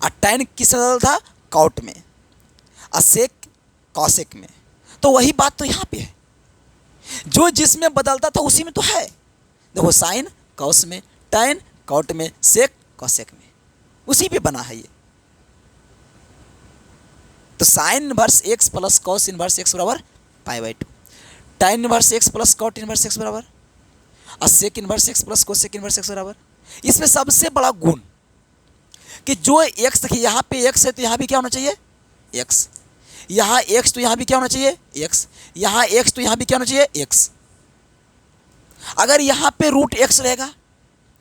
और टैन किसमें बदलता था? कॉट में। और सेक कॉसेक में। तो वही बात तो यहाँ पे है, जो जिसमें बदलता था उसी में तो है। देखो साइन कॉस में, टैन कॉट में, सेक कॉसेक में, उसी पे बना है ये। तो sine inverse x plus cos inverse x बराबर π/2, tan inverse x plus cot inverse x बराबर, और sec inverse x plus cosec inverse x बराबर। इसमें सबसे बड़ा गुण कि जो एक्स, देखिए यहाँ पे एक्स है तो यहाँ भी क्या होना चाहिए? एक्स। यहाँ एक्स तो यहाँ भी क्या होना चाहिए? एक्स। यहाँ एक्स तो यहाँ भी क्या होना चाहिए? एक्स। अगर यहाँ पे रूट एक्स रहेगा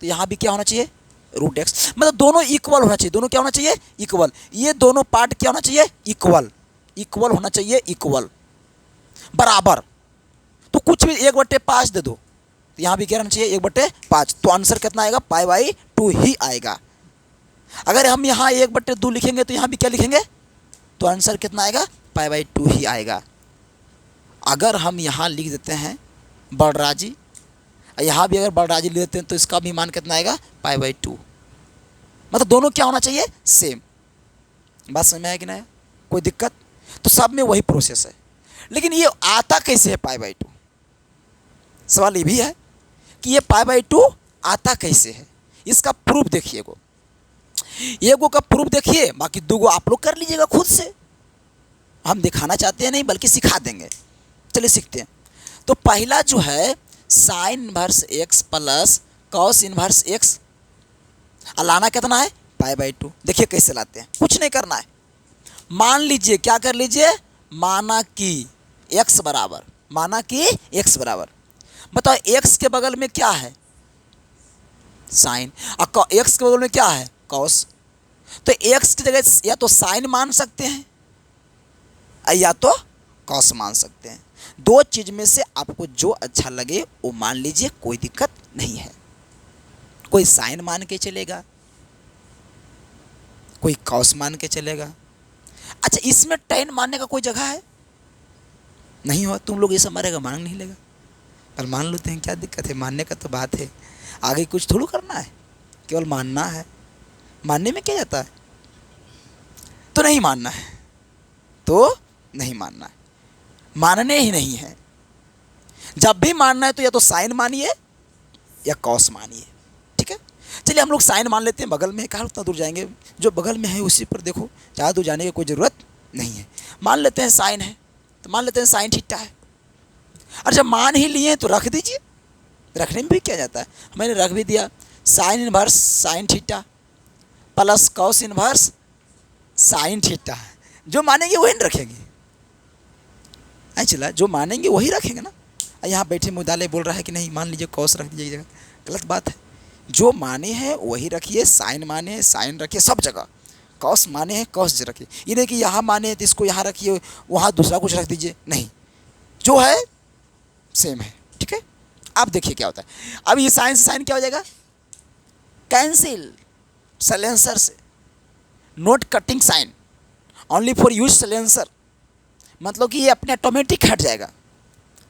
तो यहाँ भी क्या होना चाहिए? Root x. मतलब दोनों इक्वल होना चाहिए। दोनों क्या होना चाहिए? इक्वल। ये दोनों पार्ट क्या होना चाहिए? इक्वल। इक्वल होना चाहिए, इक्वल, बराबर। तो कुछ भी 1/5 दे दो तो यहाँ भी क्या रहना चाहिए? 1/5। तो आंसर कितना आएगा? π/2 ही आएगा। अगर हम यहाँ 1/2 लिखेंगे तो यहाँ भी क्या लिखेंगे? तो आंसर कितना आएगा? π/2 ही आएगा। अगर हम यहाँ लिख देते हैं बड़राजी, यहाँ भी अगर बड़राजी लिख देते हैं तो इसका भी मान कितना आएगा? π/2। मतलब दोनों क्या होना चाहिए? सेम। बात समझ में आया कि नहीं? कोई दिक्कत? तो सब में वही प्रोसेस है। लेकिन ये आता कैसे है π/2? सवाल ये भी है कि ये π/2 आता कैसे है। इसका प्रूफ देखिए, एगो का प्रूफ देखिए, बाकी 2 गो आप लोग कर लीजिएगा खुद से। हम दिखाना चाहते हैं नहीं बल्कि सिखा देंगे। चलिए सीखते हैं। तो पहला जो है sine inverse x plus cos inverse x, लाना कितना है? π/2। देखिए कैसे लाते हैं, कुछ नहीं करना है। मान लीजिए, क्या कर लीजिए? माना कि एक्स बराबर, माना कि एक्स बराबर, बताओ एक्स के बगल में क्या है? साइन। और एक्स के बगल में क्या है? कॉस। तो एक्स की जगह या तो साइन मान सकते हैं या तो कॉस मान सकते हैं। 2 चीज़ में से आपको जो अच्छा लगे वो मान लीजिए, कोई दिक्कत नहीं है। कोई साइन मान के चलेगा, कोई कॉस मान के चलेगा। अच्छा इसमें टैन मानने का कोई जगह है? नहीं हो, तुम लोग ये सब मारेगा मान नहीं लेगा, पर मान लेते हैं, क्या दिक्कत है? मानने का तो बात है, आगे कुछ थोड़ा करना है, केवल मानना है। मानने में क्या जाता है? तो नहीं मानना है, तो नहीं मानना है, मानने ही नहीं है। जब भी मानना है तो या तो साइन मानिए या कॉस मानिए, ठीक है। चलिए हम लोग साइन मान लेते हैं, बगल में कहाँ उतना दूर जाएंगे, जो बगल में है उसी पर देखो, ज़्यादा दूर जाने की कोई ज़रूरत नहीं है। मान लेते हैं साइन है, तो मान लेते हैं साइन थीटा है। और जब मान ही लिए तो रख दीजिए, रखने में भी क्या जाता है, मैंने रख भी दिया। Sine inverse sine theta plus cos inverse sine theta, जो मानेंगे वही रखेंगे। ऐ चला, जो मानेंगे वही रखेंगे ना। यहाँ बैठे मुदाले बोल रहा है कि नहीं मान लीजिए कॉस रख दीजिए जगह, गलत बात है। जो माने हैं वही रखिए, साइन माने हैं साइन रखिए सब जगह, कॉस माने हैं कॉस रखिए। ये नहीं कि यहाँ माने हैं तो इसको यहाँ रखिए वहाँ दूसरा कुछ रख दीजिए, नहीं, जो है सेम है, ठीक है। अब देखिए क्या होता है, अब ये साइन से साइन क्या हो जाएगा, कैंसिल, साइलेंसर से, note cutting sine, only for use silencer, मतलब कि ये अपने ऑटोमेटिक हट जाएगा।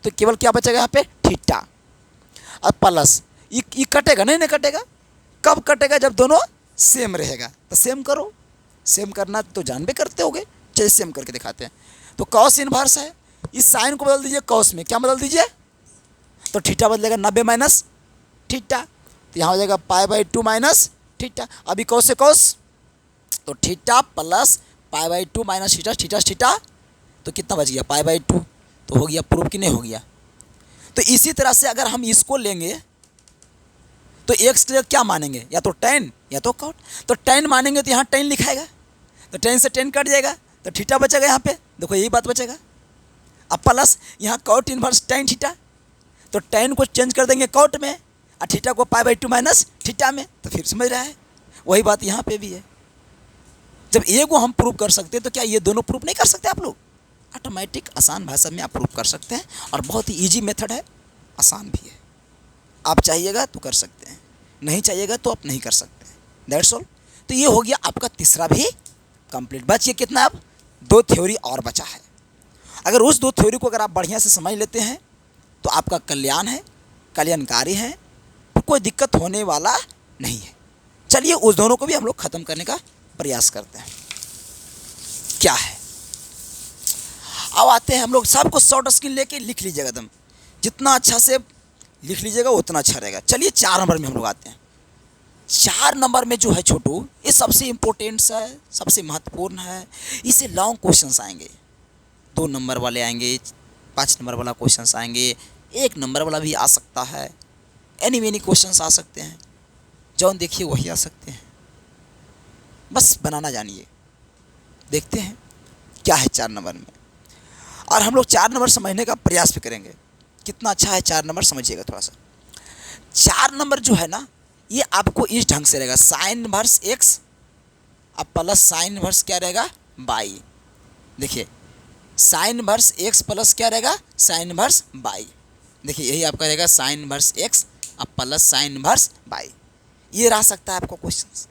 तो केवल क्या बचेगा यहाँ पे, थीटा। अब प्लस ये कटेगा नहीं, नहीं कटेगा, कब कटेगा, जब दोनों सेम रहेगा। तो सेम करो, सेम करना तो जानबे करते होगे, चलिए सेम करके दिखाते हैं। तो कॉस इनवर्स है, इस साइन को बदल दीजिए कॉस में, क्या बदल दीजिए, तो थीटा बदलेगा 90 माइनस थीटा, तो यहाँ हो जाएगा π/2 माइनस थीटा। अभी कॉस से कॉस, तो theta plus π/2 minus theta, theta theta, तो कितना बच गया π/2, तो हो गया प्रूफ कि नहीं हो गया। तो इसी तरह से अगर हम इसको लेंगे तो एक्स के लिए क्या मानेंगे, या तो टेन या तो कॉट। तो टेन मानेंगे तो यहाँ टेन लिखाएगा, तो टेन से टेन कट जाएगा, तो थीटा बचेगा यहाँ पे, देखो यही बात बचेगा। अब प्लस यहाँ कॉट इनवर्स टेन थीटा, तो टेन को चेंज कर देंगे कॉट में और थीटा को π/2 माइनस थीटा में, तो फिर समझ रहा है, वही बात यहाँ पे भी है। जब ए को हम प्रूव कर सकते हैं तो क्या ये दोनों प्रूव नहीं कर सकते आप लोग, ऑटोमेटिक आसान भाषा में आप प्रूव कर सकते हैं, और बहुत ही ईजी मेथड है, आसान भी है। आप चाहिएगा तो कर सकते हैं, नहीं चाहिएगा तो आप नहीं कर सकते, दैट्स ऑल। तो ये हो गया आपका तीसरा भी कंप्लीट। बचिए कितना, अब 2 थ्योरी और बचा है। अगर उस 2 थ्योरी को अगर आप बढ़िया से समझ लेते हैं तो आपका कल्याण है, कल्याणकारी है, तो कोई दिक्कत होने वाला नहीं है। चलिए उस दोनों को भी हम लोग ख़त्म करने का प्रयास करते हैं। क्या है, अब आते हैं हम लोग, सबको शॉर्ट स्क्रीन लेके लिख लीजिएगा, एकदम जितना अच्छा से लिख लीजिएगा उतना अच्छा रहेगा। चलिए 4 नंबर में हम लोग आते हैं। 4 नंबर में जो है छोटू, ये सबसे इम्पोर्टेंट है, सबसे महत्वपूर्ण है। इससे लॉन्ग क्वेश्चंस आएंगे, 2 नंबर वाले आएंगे, 5 नंबर वाला क्वेश्चंस आएंगे, 1 नंबर वाला भी आ सकता है, एनी क्वेश्चंस आ सकते हैं, जौन देखिए वही आ सकते हैं, बस बनाना जानिए। देखते हैं क्या है 4 नंबर में, और हम लोग 4 नंबर समझने का प्रयास भी करेंगे। कितना अच्छा है 4 नंबर, समझिएगा थोड़ा सा। 4 नंबर जो है ना, ये आपको इस ढंग से रहेगा, साइन इनवर्स एक्स अब प्लस साइन इनवर्स क्या रहेगा, बाई। देखिए साइन इनवर्स एक्स प्लस क्या रहेगा, साइन इनवर्स बाई। देखिए यही आपका रहेगा साइन इनवर्स एक्स अब प्लस साइन इनवर्स बाई। ये रह सकता है आपका क्वेश्चन,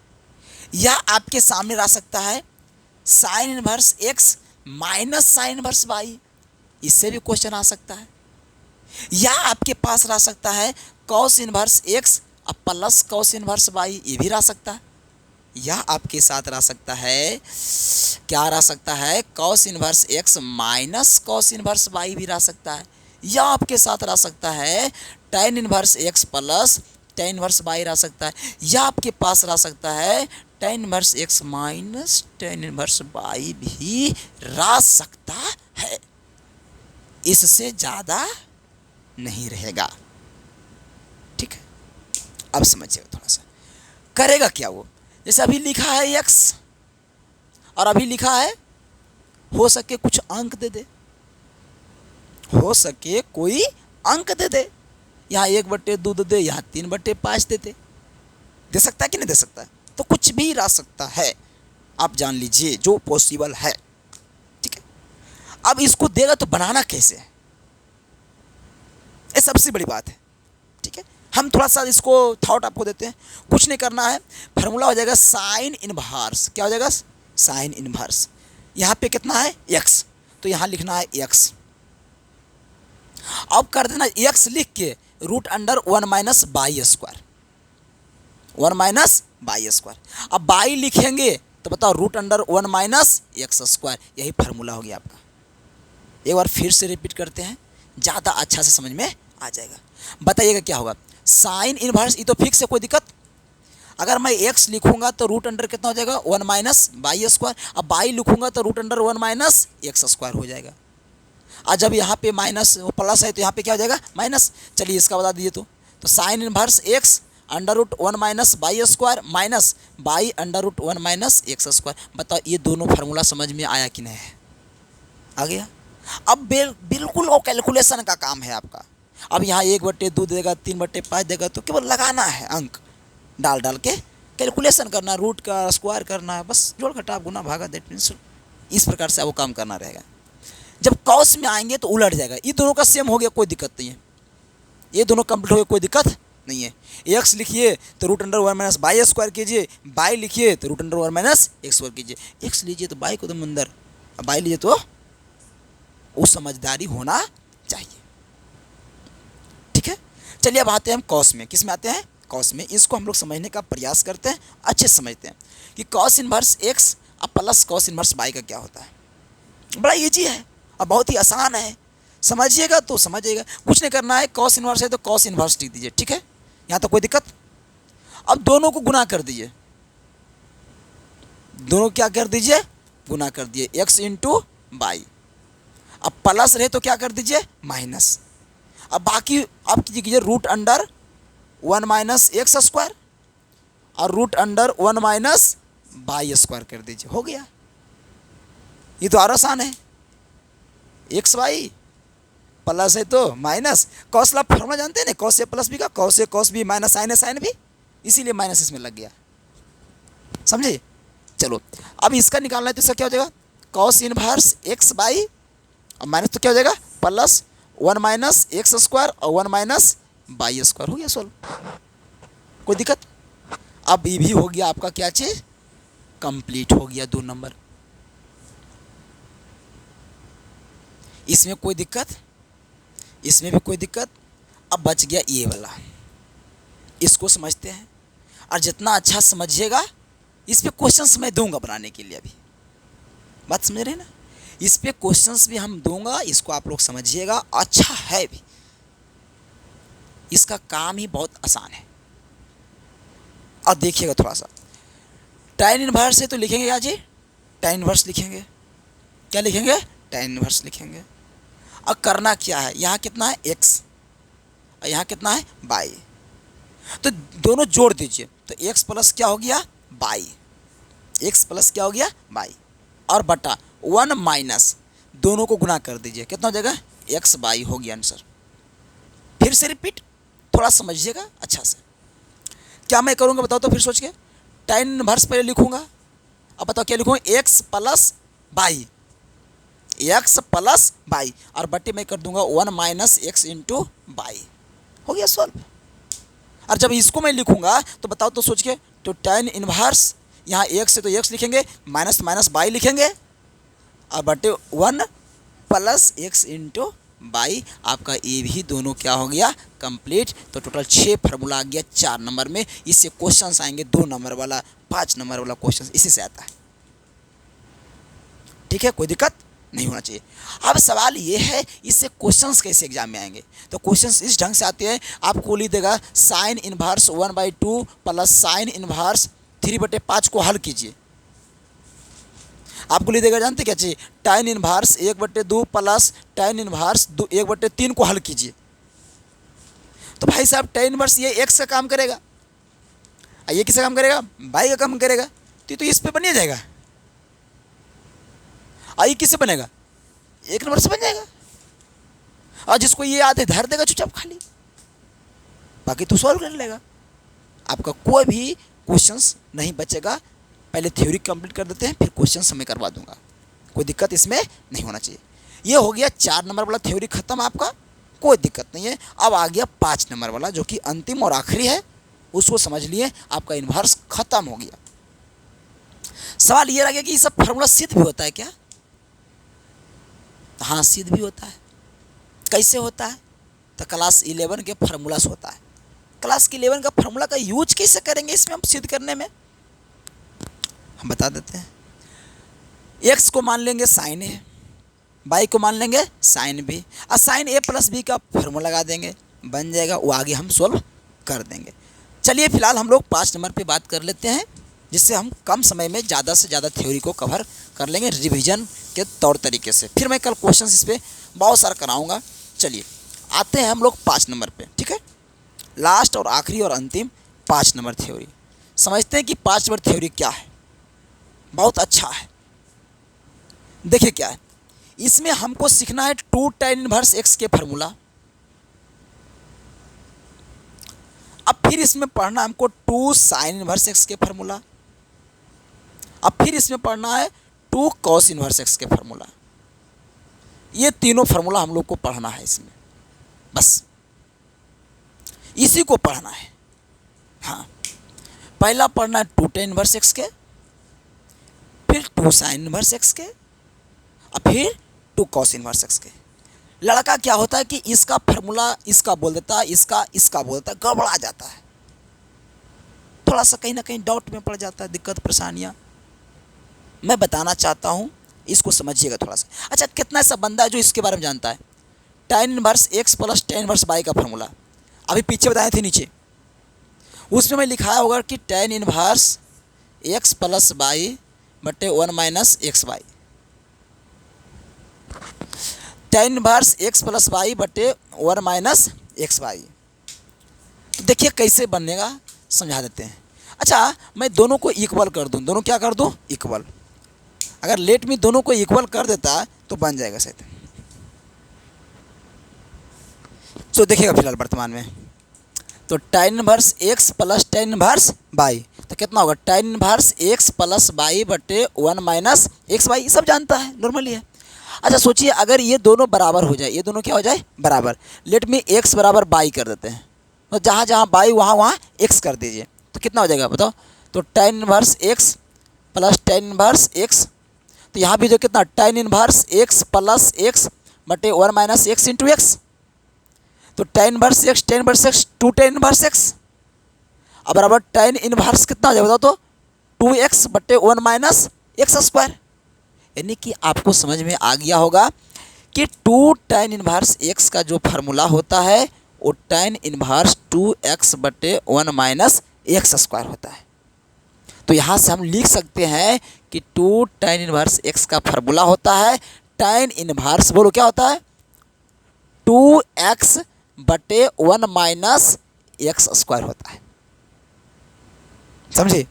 या आपके सामने रह सकता है sine inverse x minus sine inverse by, इससे भी क्वेश्चन आ सकता है। या आपके पास रह सकता है कॉस इनवर्स एक्स अब प्लस कॉस इनवर्स बाई, ये भी रह सकता है। या आपके साथ रह सकता है, क्या रह सकता है, cos inverse x minus cos inverse by भी रह सकता है। या आपके साथ रह सकता है tan inverse x plus tan inverse by रह सकता है। या आपके पास रह सकता है tan inverse x minus tan inverse by भी रह सकता है, इससे ज़्यादा नहीं रहेगा, ठीक है। अब समझिएगा थोड़ा सा, करेगा क्या वो, जैसे अभी लिखा है x और अभी लिखा है, हो सके कुछ अंक दे दे, हो सके कोई अंक दे दे, यहाँ 1/2 दे दे, यहाँ 3/5 दे सकता है कि नहीं दे सकता है, तो कुछ भी रह सकता है, आप जान लीजिए जो पॉसिबल है, ठीक है। अब इसको देगा तो बनाना कैसे है, ये सबसे बड़ी बात है, ठीक है। हम थोड़ा सा इसको थॉट आपको देते हैं, कुछ नहीं करना है, फार्मूला हो जाएगा साइन इनवर्स, क्या हो जाएगा, साइन इनवर्स। यहाँ पे कितना है x, तो यहाँ लिखना है x, अब कर देना x लिख के √1 minus by square, 1 minus by square. अब बाई लिखेंगे तो बताओ √1 माइनस एक्स स्क्वायर, यही फार्मूला हो गया आपका। एक बार फिर से रिपीट करते हैं, ज़्यादा अच्छा से समझ में आ जाएगा। बताइएगा क्या होगा, साइन इनवर्स, ये तो फिक्स है, कोई दिक्कत। अगर मैं x लिखूंगा तो √अंडर कितना हो जाएगा, 1 माइनस बाई स्क्वायर। अब बाई लिखूंगा तो √1 माइनस एक्स स्क्वायर हो जाएगा। और जब यहाँ पे माइनस प्लस है तो यहाँ पे क्या हो जाएगा, माइनस। चलिए इसका बता दीजिए, तो sine inverse x √1 minus by square minus by √1 minus x square. बताओ ये दोनों फार्मूला समझ में आया कि नहीं है, आ गया। अब बिल्कुल वो कैलकुलेशन का काम है आपका। अब यहाँ 1/2 देगा, 3/5 देगा, तो केवल लगाना है, अंक डाल डाल के कैलकुलेशन करना, रूट का स्क्वायर करना है, बस जोड़ घटाव गुना भागा, दैट मीन्स इस प्रकार से वो काम करना रहेगा। जब कॉस में आएंगे तो उलट जाएगा, ये दोनों का सेम हो गया, कोई दिक्कत नहीं है, ये दोनों कंप्लीट हो गया, कोई दिक्कत नहीं है। एक्स लिखिए तो √1 - बाई स्क्वायर कीजिए, बाई लिखिए तो √1 - एक्स स्क्वायर कीजिए, एक्स लीजिए तो बाई को दम अंदर, बाई लीजिए तो वो समझदारी होना चाहिए। ठीक है, चलिए अब आते हैं हम कॉस में। किस में आते हैं? कॉस में। इसको हम लोग समझने का प्रयास करते हैं, अच्छे से समझते हैं कि कॉस इनवर्स एक्स अब प्लस कॉस इनवर्स बाई का क्या होता है। बड़ा ईजी है और बहुत ही आसान है, समझिएगा तो समझिएगा, कुछ नहीं करना है। कॉस इनवर्स है तो कॉस इनवर्स लिख दीजिए, ठीक है, यहाँ तो कोई दिक्कत। अब दोनों को गुना कर दीजिए, दोनों क्या कर दीजिए, गुना कर दिए, एक्स इंटू बाई। अब प्लस रहे तो क्या कर दीजिए, माइनस। अब बाकी आप कीजिए √1 - एक्स स्क्वायर और √1 - बाई स्क्वायर कर दीजिए, हो गया। ये तो और आसान है, एक्स वाई प्लस है तो माइनस, कॉस ला फॉर्मूला जानते हैं ना, कॉस ए प्लस बी का, cos A cos B minus sign A sine B, इसीलिए माइनस इसमें लग गया, समझे। चलो अब इसका निकालना है तो इसका क्या हो जाएगा, कॉस इनवर्स एक्स बाई और माइनस तो क्या हो जाएगा +1 - एक्स स्क्वायर और 1 - बाई स्क्वायर, हो गया सोल्व, कोई दिक्कत। अब ये भी हो गया आपका क्या चीज, कंप्लीट हो गया 2 नंबर। इसमें कोई दिक्कत, इसमें भी कोई दिक्कत। अब बच गया ये वाला, इसको समझते हैं और जितना अच्छा समझिएगा, इस पे क्वेश्चंस मैं दूंगा बनाने के लिए, अभी बात समझ रहे हैं ना, इस पे क्वेश्चंस भी हम दूंगा, इसको आप लोग समझिएगा, अच्छा है भी, इसका काम ही बहुत आसान है। और देखिएगा थोड़ा सा, tan इनवर्स है तो लिखेंगे क्या जी, tan इनवर्स लिखेंगे, क्या लिखेंगे, tan इनवर्स लिखेंगे। अब करना क्या है, यहाँ कितना है x और यहाँ कितना है बाई, तो दोनों जोड़ दीजिए, तो x प्लस क्या हो गया बाई, x प्लस क्या हो गया बाई, और बटा 1 माइनस, दोनों को गुना कर दीजिए, कितना हो जाएगा x बाई, हो गया आंसर। फिर से रिपीट, थोड़ा समझिएगा अच्छा से। क्या मैं करूँगा बताओ तो, फिर सोच के, tan इनवर्स पहले लिखूँगा, अब बताओ क्या लिखूँगा, x plus by, x plus by, और बटे में कर दूंगा 1 - एक्स इंटू बाई, हो गया सॉल्व। और जब इसको मैं लिखूंगा तो बताओ तो सोच के, तो tan इनवर्स यहाँ एक्स है तो एक्स लिखेंगे, माइनस माइनस बाई लिखेंगे, और बटे 1 + एक्स इंटू बाई, आपका ये भी दोनों क्या हो गया कंप्लीट। तो टोटल 6 फार्मूला आ गया 4 नंबर में। इससे क्वेश्चंस आएंगे 2 नंबर वाला, 5 नंबर वाला क्वेश्चन इसी से आता है, ठीक है, कोई दिक्कत नहीं होना चाहिए। अब सवाल ये है, इससे क्वेश्चंस कैसे एग्जाम में आएंगे, तो क्वेश्चंस इस ढंग से आते हैं, आपको लिख देगा sine inverse 1/2 plus sine inverse 3/5 को हल कीजिए। आपको लिख देगा जानते क्या चाहिए, tan inverse 1/2 plus tan inverse 1/3 को हल कीजिए। तो भाई साहब tan इनवर्स ये x का काम करेगा, ये किसका काम करेगा, बाई का काम करेगा, तो इस पे बन जाएगा। आई किससे बनेगा, 1 नंबर से बन जाएगा, और जिसको ये याद है धर देगा चुपचाप खाली, बाकी तो सॉल्व कर लेगा, आपका कोई भी क्वेश्चंस नहीं बचेगा। पहले थ्योरी कंप्लीट कर देते हैं, फिर क्वेश्चंस मैं करवा दूंगा, कोई दिक्कत इसमें नहीं होना चाहिए। ये हो गया 4 नंबर वाला थ्योरी खत्म आपका, कोई दिक्कत नहीं है। अब आ गया 5 नंबर वाला, जो कि अंतिम और आखिरी है, उसको समझ लिए, आपका इनवर्स खत्म हो गया। सवाल ये रह गया कि ये सब फार्मूला सिद्ध भी होता है क्या, हाँ सिद्ध भी होता है। कैसे होता है, तो क्लास 11 के फार्मूला से होता है। क्लास के 11 का फार्मूला का यूज कैसे करेंगे इसमें हम सिद्ध करने में, हम बता देते हैं। एक्स को मान लेंगे साइन ए, बाई को मान लेंगे साइन बी, और साइन ए प्लस बी का फार्मूला लगा देंगे, बन जाएगा, वो आगे हम सोल्व कर देंगे। चलिए फिलहाल हम लोग 5 नंबर पे बात कर लेते हैं, जिससे हम कम समय में ज़्यादा से ज़्यादा थ्योरी को कवर कर लेंगे रिवीजन के तौर तरीके से। फिर मैं कल क्वेश्चंस इस पर बहुत सारा कराऊंगा। चलिए आते हैं हम लोग 5 नंबर पे, ठीक है, लास्ट और आखिरी और अंतिम 5 नंबर थ्योरी। समझते हैं कि 5 नंबर थ्योरी क्या है, बहुत अच्छा है। देखिए क्या है, इसमें हमको सीखना है 2 tan इनवर्स एक्स के फार्मूला। अब फिर इसमें पढ़ना हमको 2 sin इनवर्स एक्स के फार्मूला। अब फिर इसमें पढ़ना है 2 cos इनवर्स एक्स के फार्मूला। ये तीनों फार्मूला हम लोग को पढ़ना है इसमें, बस इसी को पढ़ना है। हाँ, पहला पढ़ना है 2 tan इनवर्स एक्स के, फिर 2 sin इनवर्स एक्स के, और फिर 2 cos इनवर्स एक्स के। लड़का क्या होता है कि इसका फार्मूला इसका बोल देता है, इसका बोल देता है, गड़बड़ा जाता है, थोड़ा सा कहीं ना कहीं डाउट में पड़ जाता है, दिक्कत परेशानियाँ। मैं बताना चाहता हूँ, इसको समझिएगा थोड़ा सा। अच्छा, कितना ऐसा बंदा है जो इसके बारे में जानता है? tan inverse x plus tan inverse y का फार्मूला अभी पीछे बताए थे नीचे, उसमें मैं लिखाया होगा कि tan inverse x plus y बटे 1 minus x y. tan inverse x plus y बटे 1 माइनस एक्स वाई। तो देखिए कैसे बनेगा, समझा देते हैं। अच्छा, मैं दोनों को इक्वल कर दूं, दोनों क्या कर दूं? इक्वल। अगर लेट में दोनों को इक्वल कर देता तो बन जाएगा शायद। तो देखिएगा फिलहाल वर्तमान में, तो tan inverse x plus tan inverse y, तो कितना होगा? tan inverse x plus y बटे 1 माइनस एक्स वाई, सब जानता है, नॉर्मली है। अच्छा सोचिए, अगर ये दोनों बराबर हो जाए, ये दोनों क्या हो जाए? बराबर। लेट में एक्स बराबर वाई कर देते हैं, तो जहाँ जहाँ वाई वहाँ एक्स कर दीजिए, तो कितना हो जाएगा बताओ? तो tan inverse x plus tan inverse X, तो यहाँ भी जो कितना tan inverse x plus x बटे 1 माइनस एक्स इंटू एक्स, तो tan inverse x 2 tan inverse x, अब बराबर tan इनवर्स कितना हो जाएगा बताओ? तो 2x बटे 1 माइनस एक्स स्क्वायर। यानी कि आपको समझ में आ गया होगा कि 2 tan इनवर्स एक्स का जो फार्मूला होता है वो tan इनवर्स 2x बटे 1 माइनस एक्स स्क्वायर होता है। तो यहाँ से हम लिख सकते हैं कि 2 tan इनवर्स एक्स का फार्मूला होता है tan इनवर्स, बोलो क्या होता है? 2x बटे 1 माइनस एक्स स्क्वायर होता है, समझे?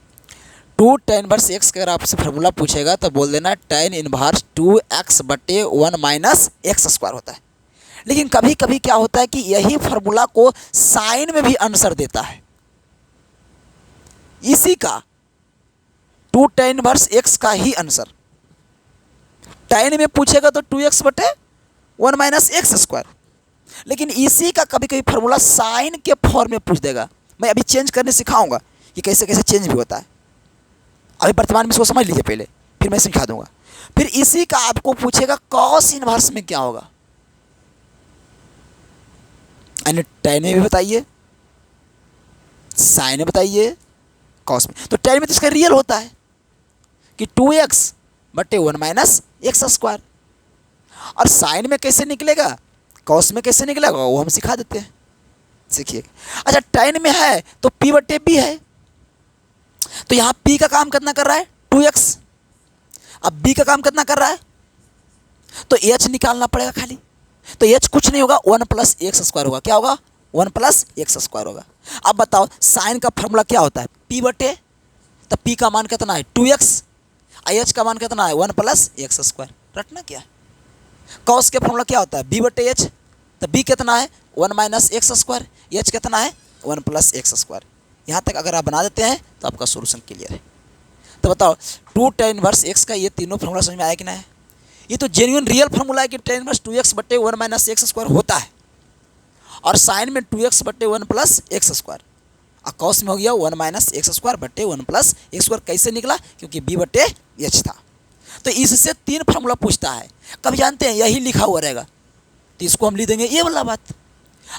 2 tan इनवर्स एक्स का अगर आपसे फार्मूला पूछेगा तो बोल देना tan इनवर्स 2x बटे 1 माइनस एक्स स्क्वायर होता है। लेकिन कभी कभी क्या होता है कि यही फार्मूला को साइन में भी आंसर देता है, इसी का 2 tan इनवर्स एक्स का ही आंसर tan में पूछेगा तो 2x बटे 1 माइनस एक्स स्क्वायर, लेकिन इसी का कभी कभी फार्मूला साइन के फॉर्म में पूछ देगा। मैं अभी चेंज करने सिखाऊंगा कि कैसे कैसे चेंज भी होता है। अभी वर्तमान में इसको समझ लीजिए पहले, फिर मैं सिखा दूंगा। फिर इसी का आपको पूछेगा कॉस इनवर्स में क्या होगा, यानी tan में भी बताइए, साइन में बताइए, कॉस में। तो tan में तो इसका रियल होता है कि 2x बटे 1 माइनस एक्स स्क्वायर, और साइन में कैसे निकलेगा, कॉस में कैसे निकलेगा, वो हम सिखा देते हैं, सीखिए। अच्छा, tan में है तो p बटे b है, तो यहाँ p का काम कितना कर रहा है? 2x। अब b का काम कितना कर रहा है? तो h निकालना पड़ेगा खाली, तो h कुछ नहीं होगा 1 प्लस एक्स स्क्वायर होगा। क्या होगा? 1 प्लस एक्स स्क्वायर होगा। अब बताओ साइन का फॉर्मूला क्या होता है? p बटे, तो p का मान कितना है? 2x, h का मान कितना है? 1 प्लस एक्स स्क्वायर। रटना क्या है? कॉस के फॉर्मूला क्या होता है? b बटे h, तो b कितना है? 1 माइनस एक्स स्क्वायर, h कितना है? 1 प्लस एक्स स्क्वायर। यहाँ तक अगर आप बना देते हैं तो आपका सोल्यूशन क्लियर है। तो बताओ 2 tan इनवर्स एक्स का ये तीनों फॉर्मूला समझ में आया कि नहीं? ये तो जेन्युइन रियल फॉर्मूला है कि tan इनवर्स 2x बटे 1 माइनस एक्स स्क्वायर होता है, और साइन में 2x बटे 1 प्लस एक्स स्क्वायर, और कॉस में हो गया 1 माइनस एक्स स्क्वायर बटे 1 प्लस एक्स स्क्वायर। कैसे निकला? क्योंकि b बटे h था। तो इससे 3 फार्मूला पूछता है। कभी जानते हैं यही लिखा हुआ रहेगा तो इसको हम लिख देंगे ये वाला बात,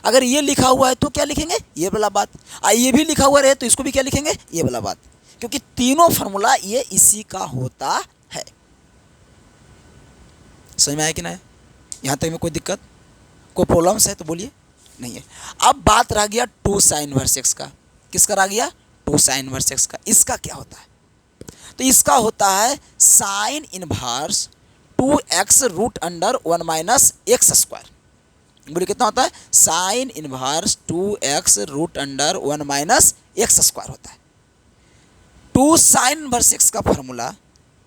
अगर ये लिखा हुआ है तो क्या लिखेंगे? ये वाला बात। ये भी लिखा हुआ रहे तो इसको भी क्या लिखेंगे? ये वाला बात, क्योंकि तीनों फार्मूला ये इसी का होता है। समझ में आया कि नहीं? यहाँ तक में कोई दिक्कत, कोई प्रॉब्लम्स है तो बोलिए। नहीं है। अब बात रह गया 2 sin इनवर्स एक्स का। किसका रह गया? 2 sin इनवर्स एक्स का। इसका क्या होता है? तो इसका होता है sine inverse 2x root under 1 minus x square. बोलिए कितना होता है? Sine inverse 2x root under 1 minus x square होता है। 2 sin इनवर्स एक्स का फॉर्मूला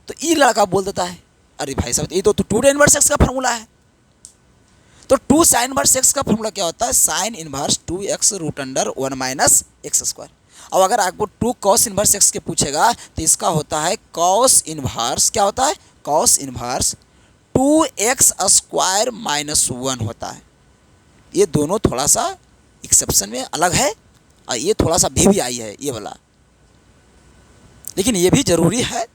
तो ये लड़का बोल देता है, अरे भाई साहब, ये तो टू tan इनवर्स एक्स का फॉर्मूला है। तो 2 sin इनवर्स एक्स का फॉर्मूला क्या होता है? Sine inverse 2x root under 1 minus x square. अब अगर आपको 2 cos इनवर्स एक्स के पूछेगा तो इसका होता है cos इनवर्स, क्या होता है? cos inverse 2x square minus 1 होता है। ये दोनों थोड़ा सा एक्सेप्शन में अलग है और ये थोड़ा सा भी आई है ये वाला, लेकिन ये भी ज़रूरी है,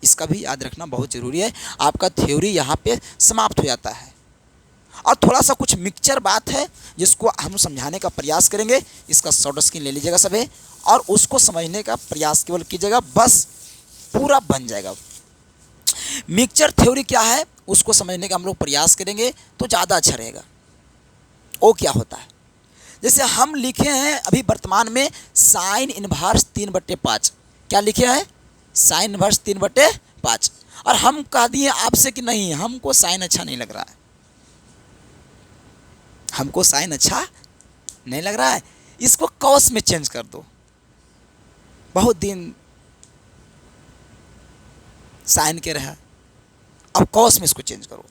इसका भी याद रखना बहुत ज़रूरी है। आपका थ्योरी यहाँ पे समाप्त हो जाता है और थोड़ा सा कुछ मिक्सचर बात है जिसको हम समझाने का प्रयास करेंगे। इसका शॉर्ट स्क्रीन ले लीजिएगा सभी और उसको समझने का प्रयास केवल कीजिएगा, बस पूरा बन जाएगा। मिक्सचर थ्योरी क्या है उसको समझने का हम लोग प्रयास करेंगे तो ज़्यादा अच्छा रहेगा। वो क्या होता है? जैसे हम लिखे हैं अभी वर्तमान में साइन इनवर्स 3/5। क्या लिखे हैं? Sine inverse 3/5। और हम कह दिए आपसे कि नहीं, हमको साइन अच्छा नहीं लग रहा है, हमको साइन अच्छा नहीं लग रहा है, इसको कॉस में चेंज कर दो। बहुत दिन साइन के रहा, अब कॉस में इसको चेंज करो।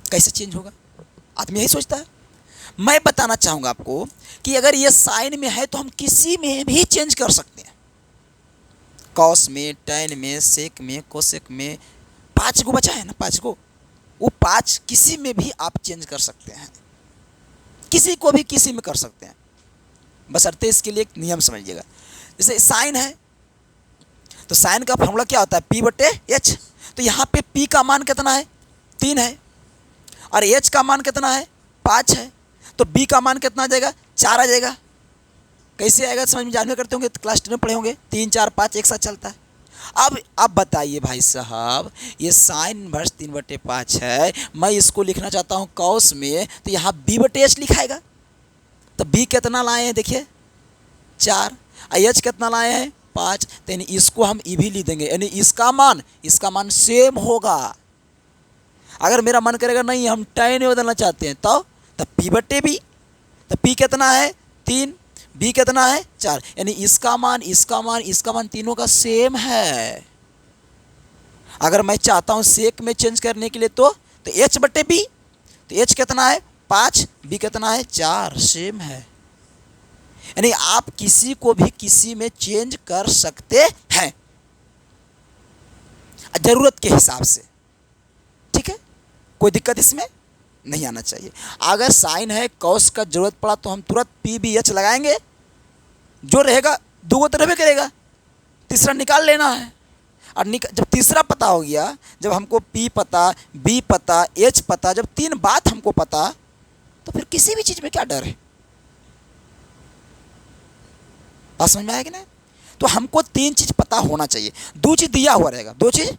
कैसे चेंज होगा? आदमी यही सोचता है। मैं बताना चाहूँगा आपको कि अगर ये साइन में है तो हम किसी में भी चेंज कर सकते हैं, कॉस में, टैन में, सेक में, कोसेक में। 5 को बचा है ना, 5 को, वो 5 किसी में भी आप चेंज कर सकते हैं, किसी को भी किसी में कर सकते हैं, बशर्ते इसके लिए एक नियम समझिएगा। जैसे साइन है तो साइन का फॉर्मूला क्या होता है? P/H। तो यहाँ पे P का मान कितना है? 3 है और H का मान कितना है? 5 है। तो B का मान कितना आ जाएगा? 4 आ जाएगा। कैसे आएगा समझ में जानवे करते होंगे, क्लास 10 में पढ़े होंगे। 3 4 5 एक साथ चलता है। अब बताइए भाई साहब, ये साइन इनवर्स 3/5 है, मैं इसको लिखना चाहता हूँ कॉस में, तो यहाँ B/H लिखाएगा। तो B कितना लाए हैं देखिए 4, H कितना लाए हैं 5, तो यानी इसको हम ई भी लिख देंगे, यानी इसका मान सेम होगा। अगर मेरा मन करेगा नहीं हम टैन में बदलना चाहते हैं तो P/B, तो P कितना है 3, B कितना है 4, यानी इसका मान तीनों का सेम है। अगर मैं चाहता हूं सेक में चेंज करने के लिए तो H/B, तो H कितना है 5, B कितना है 4, सेम है। यानी आप किसी को भी किसी में चेंज कर सकते हैं जरूरत के हिसाब से, ठीक है? कोई दिक्कत इसमें नहीं आना चाहिए। अगर साइन है कॉस का जरूरत पड़ा तो हम तुरंत P/H लगाएंगे, जो रहेगा 2 तरह करेगा, तीसरा निकाल लेना है। और जब तीसरा पता हो गया, जब हमको P पता, B पता, H पता, जब 3 बात हमको पता, तो फिर किसी भी चीज़ में क्या डर है? बात समझ में आया कि नहीं? तो हमको 3 चीज़ पता होना चाहिए। 2 चीज़ दिया हुआ रहेगा, 2 चीज़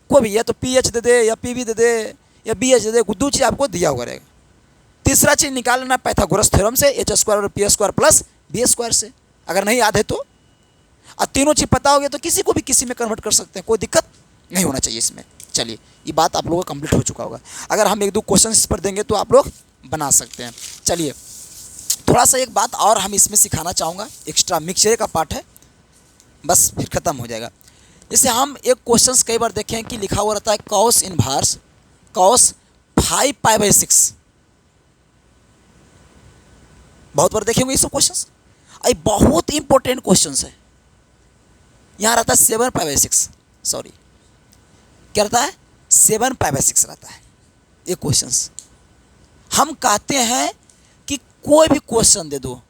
को भी, या तो PH दे दे या PB दे दे या BH दे दे, 2 चीज़ आपको दिया हुआ रहेगा। तीसरा चीज़ निकाल लेना पाइथागोरस थ्योरम से, H² और P² प्लस B² से, अगर नहीं याद है तो। और तीनों चीज़ पता हो गया तो किसी को भी किसी में कन्वर्ट कर सकते हैं, कोई दिक्कत नहीं होना चाहिए इसमें। चलिए, ये बात आप लोगों का कंप्लीट हो चुका होगा। अगर हम 1-2 क्वेश्चन इस पर देंगे तो आप लोग बना सकते हैं। चलिए, थोड़ा सा एक बात और हम इसमें सिखाना चाहूँगा, एक्स्ट्रा मिक्सचर का पार्ट है, बस फिर ख़त्म हो जाएगा। जैसे हम एक क्वेश्चन कई बार देखे हैं कि लिखा हुआ रहता है cos इनवर्स cos 5π/6। बहुत बार देखे होंगे ये सब क्वेश्चन, ये बहुत इंपॉर्टेंट क्वेश्चन है। यहाँ रहता है 7π/6, सॉरी क्या रहता है? 7π/6 रहता है ये क्वेश्चन। हम कहते हैं कि कोई भी क्वेश्चन दे दो,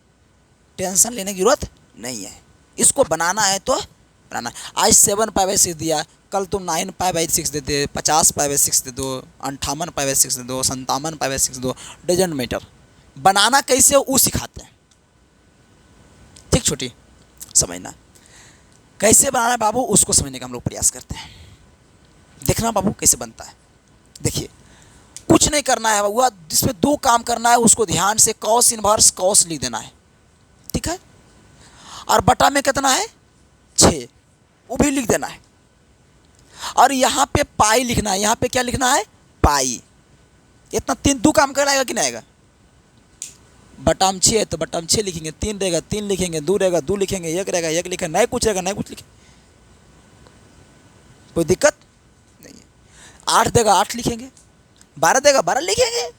टेंशन लेने की जरूरत नहीं है, इसको बनाना है तो बनाना। आज 7π/6 दिया, कल तुम 9π/6 दे दे, 50π/6 दे दो, 58π/6 दे दो, 57π/6 दे दो, डजेंट मैटर। बनाना कैसे वो सिखाते हैं, ठीक? छोटी समझना कैसे बनाना है बाबू, उसको समझने का हम लोग प्रयास करते हैं। देखना बाबू कैसे बनता है। देखिए, कुछ नहीं करना है बाबू, जिसमें 2 काम करना है उसको ध्यान से cos इनवर्स cos लिख देना है, ठीक है? और बटा में कितना है 6, वो भी लिख देना है। और यहाँ पे पाई लिखना है, यहाँ पे क्या लिखना है पाई। इतना 2 काम कराएगा कि नहीं आएगा? बटा में 6 है तो बटा में 6 लिखेंगे, 3 रहेगा 3 लिखेंगे, 2 रहेगा 2 लिखेंगे, 1 रहेगा 1 लिखेंगे, नहीं कुछ रहेगा नहीं कुछ लिखेंगे, कोई दिक्कत नहीं है। 8 देगा 8 लिखेंगे, 12 देगा 12 लिखेंगे,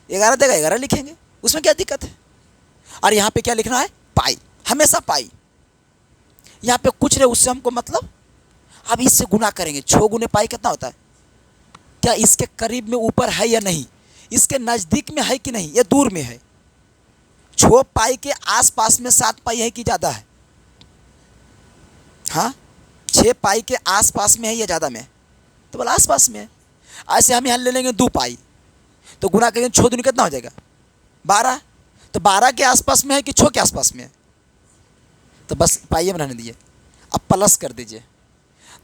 11 देगा 11 लिखेंगे, उसमें क्या दिक्कत है। और यहाँ पे क्या लिखना है, पाई, हमेशा पाई। यहाँ पे कुछ रहे उससे हमको मतलब। अब इससे गुना करेंगे, 6 गुने पाई कितना होता है, क्या इसके करीब में ऊपर है या नहीं, इसके नज़दीक में है कि नहीं, या दूर में है। 6 पाई के आसपास में 7 पाई है कि ज़्यादा है, हाँ 6 पाई के आसपास में है या ज़्यादा में है, तो बोला आसपास में है। ऐसे हम यहाँ ले लेंगे 2 पाई, तो गुना करेंगे 6 दूनी कितना हो जाएगा 12, तो 12 के आसपास में है कि 6 के आसपास में है, तो बस पाई में रहने दीजिए। अब प्लस कर दीजिए,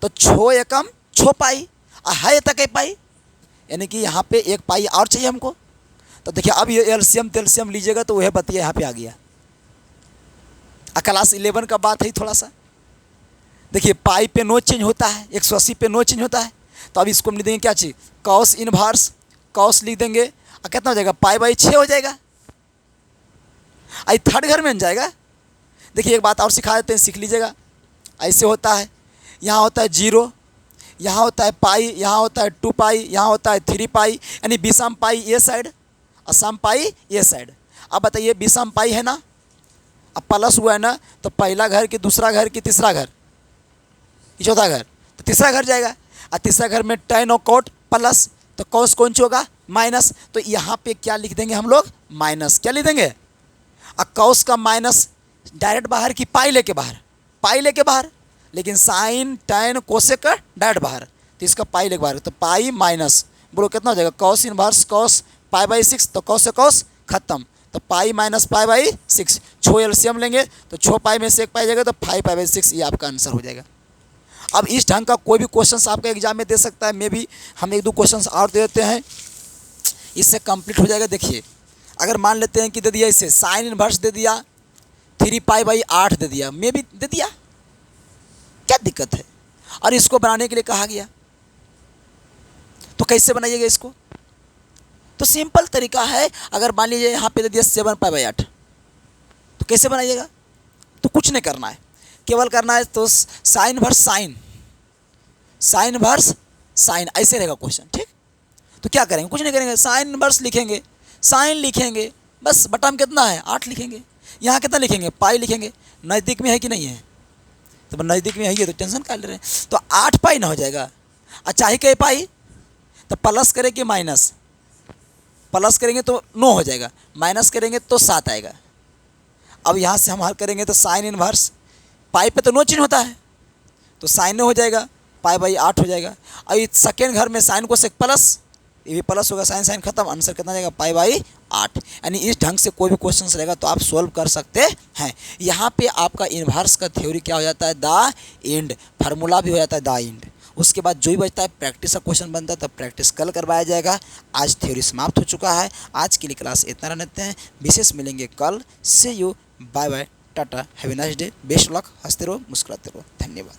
तो 6 एकम 6 पाई है तक एक पाई, यानी कि यहाँ पे 1 पाई और चाहिए हमको। तो देखिए अब ये एलसीएम तेलसीएम लीजिएगा तो वह बतिया यहाँ पे आ गया। क्लास 11 का बात है थोड़ा सा। देखिए पाई पे नो चेंज होता है, 180 पे नो चेंज होता है, तो अब इसको हम लिख देंगे क्या चाहिए, कॉस इनवर्स, कॉस लिख देंगे और कितना हो जाएगा पाई/6 हो जाएगा। आई थर्ड घर में बन जाएगा। देखिए एक बात और सिखा देते हैं, सीख लीजिएगा। ऐसे होता है, यहाँ होता है 0, यहाँ होता है पाई, यहाँ होता है 2 पाई, यहाँ होता है 3 पाई, यानी विषम पाई ये साइड और सम पाई ये साइड। अब बताइए विषम पाई है ना, अब प्लस हुआ है ना, तो पहला घर कि दूसरा घर कि तीसरा घर कि चौथा घर, तो तीसरा घर जाएगा। और तीसरा घर में tan और cot प्लस, तो कॉस कौन सी होगा माइनस, तो यहाँ पे क्या लिख देंगे हम लोग माइनस, क्या लिख देंगे, और कॉस का माइनस डायरेक्ट बाहर कि पाई लेके बाहर, पाई लेके बाहर, लेकिन साइन tan कोसेक का डायरेक्ट बाहर, तो इसका पाई लेके बाहर, तो पाई माइनस बोलो कितना हो जाएगा कॉस इनवर्स कॉस पाई/6, तो कॉस से कॉस खत्म, तो पाई माइनस पाई/6। 6 एलसीएम लेंगे तो 6 पाई में से 1 पाई जाएगा, तो 5 पाई/6 ये आपका आंसर हो जाएगा। अब इस ढंग का कोई भी क्वेश्चन आपका एग्जाम में दे सकता है, मे भी हम 1-2 क्वेश्चन और दे देते हैं, इससे कंप्लीट हो जाएगा। देखिए अगर मान लेते हैं कि दे दिया इसे साइन इनवर्स दे दिया, 3 पाई/8 दे दिया, मे भी दे दिया, क्या दिक्कत है, और इसको बनाने के लिए कहा गया, तो कैसे बनाइएगा इसको, तो सिंपल तरीका है। अगर मान लीजिए यहाँ पे दे दिया 7 पाई/8, तो कैसे बनाइएगा, तो कुछ नहीं करना है, केवल करना है तो sine verse sine, sine verse sine, ऐसे रहेगा क्वेश्चन, ठीक। तो क्या करेंगे, कुछ नहीं करेंगे, साइन वर्स लिखेंगे, साइन लिखेंगे, बस बटा में कितना है 8 लिखेंगे, यहाँ कितना लिखेंगे पाई लिखेंगे, नज़दीक में है कि नहीं है, तो नज़दीक में है ये, तो टेंशन क्या ले रहे हैं, तो 8 पाई ना हो जाएगा। अच्छा ही कई पाई, तो प्लस करें कि माइनस, प्लस करेंगे तो 9 हो जाएगा, माइनस करेंगे तो 7 आएगा। अब यहाँ से हम हल करेंगे तो साइन इनवर्स, पाई पे तो नो चेंज होता है, तो साइन हो जाएगा, पाई/8 हो जाएगा। और इस सेकेंड घर में साइन को से प्लस, ये भी प्लस होगा, साइन साइन खत्म, आंसर कितना जाएगा पाई/8। यानी इस ढंग से कोई भी क्वेश्चन रहेगा तो आप सोल्व कर सकते हैं। यहाँ पे आपका इन्वर्स का थ्योरी क्या हो जाता है, द एंड, फार्मूला भी हो जाता है द एंड। उसके बाद जो ही बचता है प्रैक्टिस का क्वेश्चन बनता है, तब प्रैक्टिस कल करवाया जाएगा। आज थ्योरी समाप्त हो चुका है, आज के लिए क्लास इतना रहते हैं, विशेष मिलेंगे कल। See you, bye bye, tata, have a nice day, best luck, हंसते रहो मुस्कुराते रहो, धन्यवाद।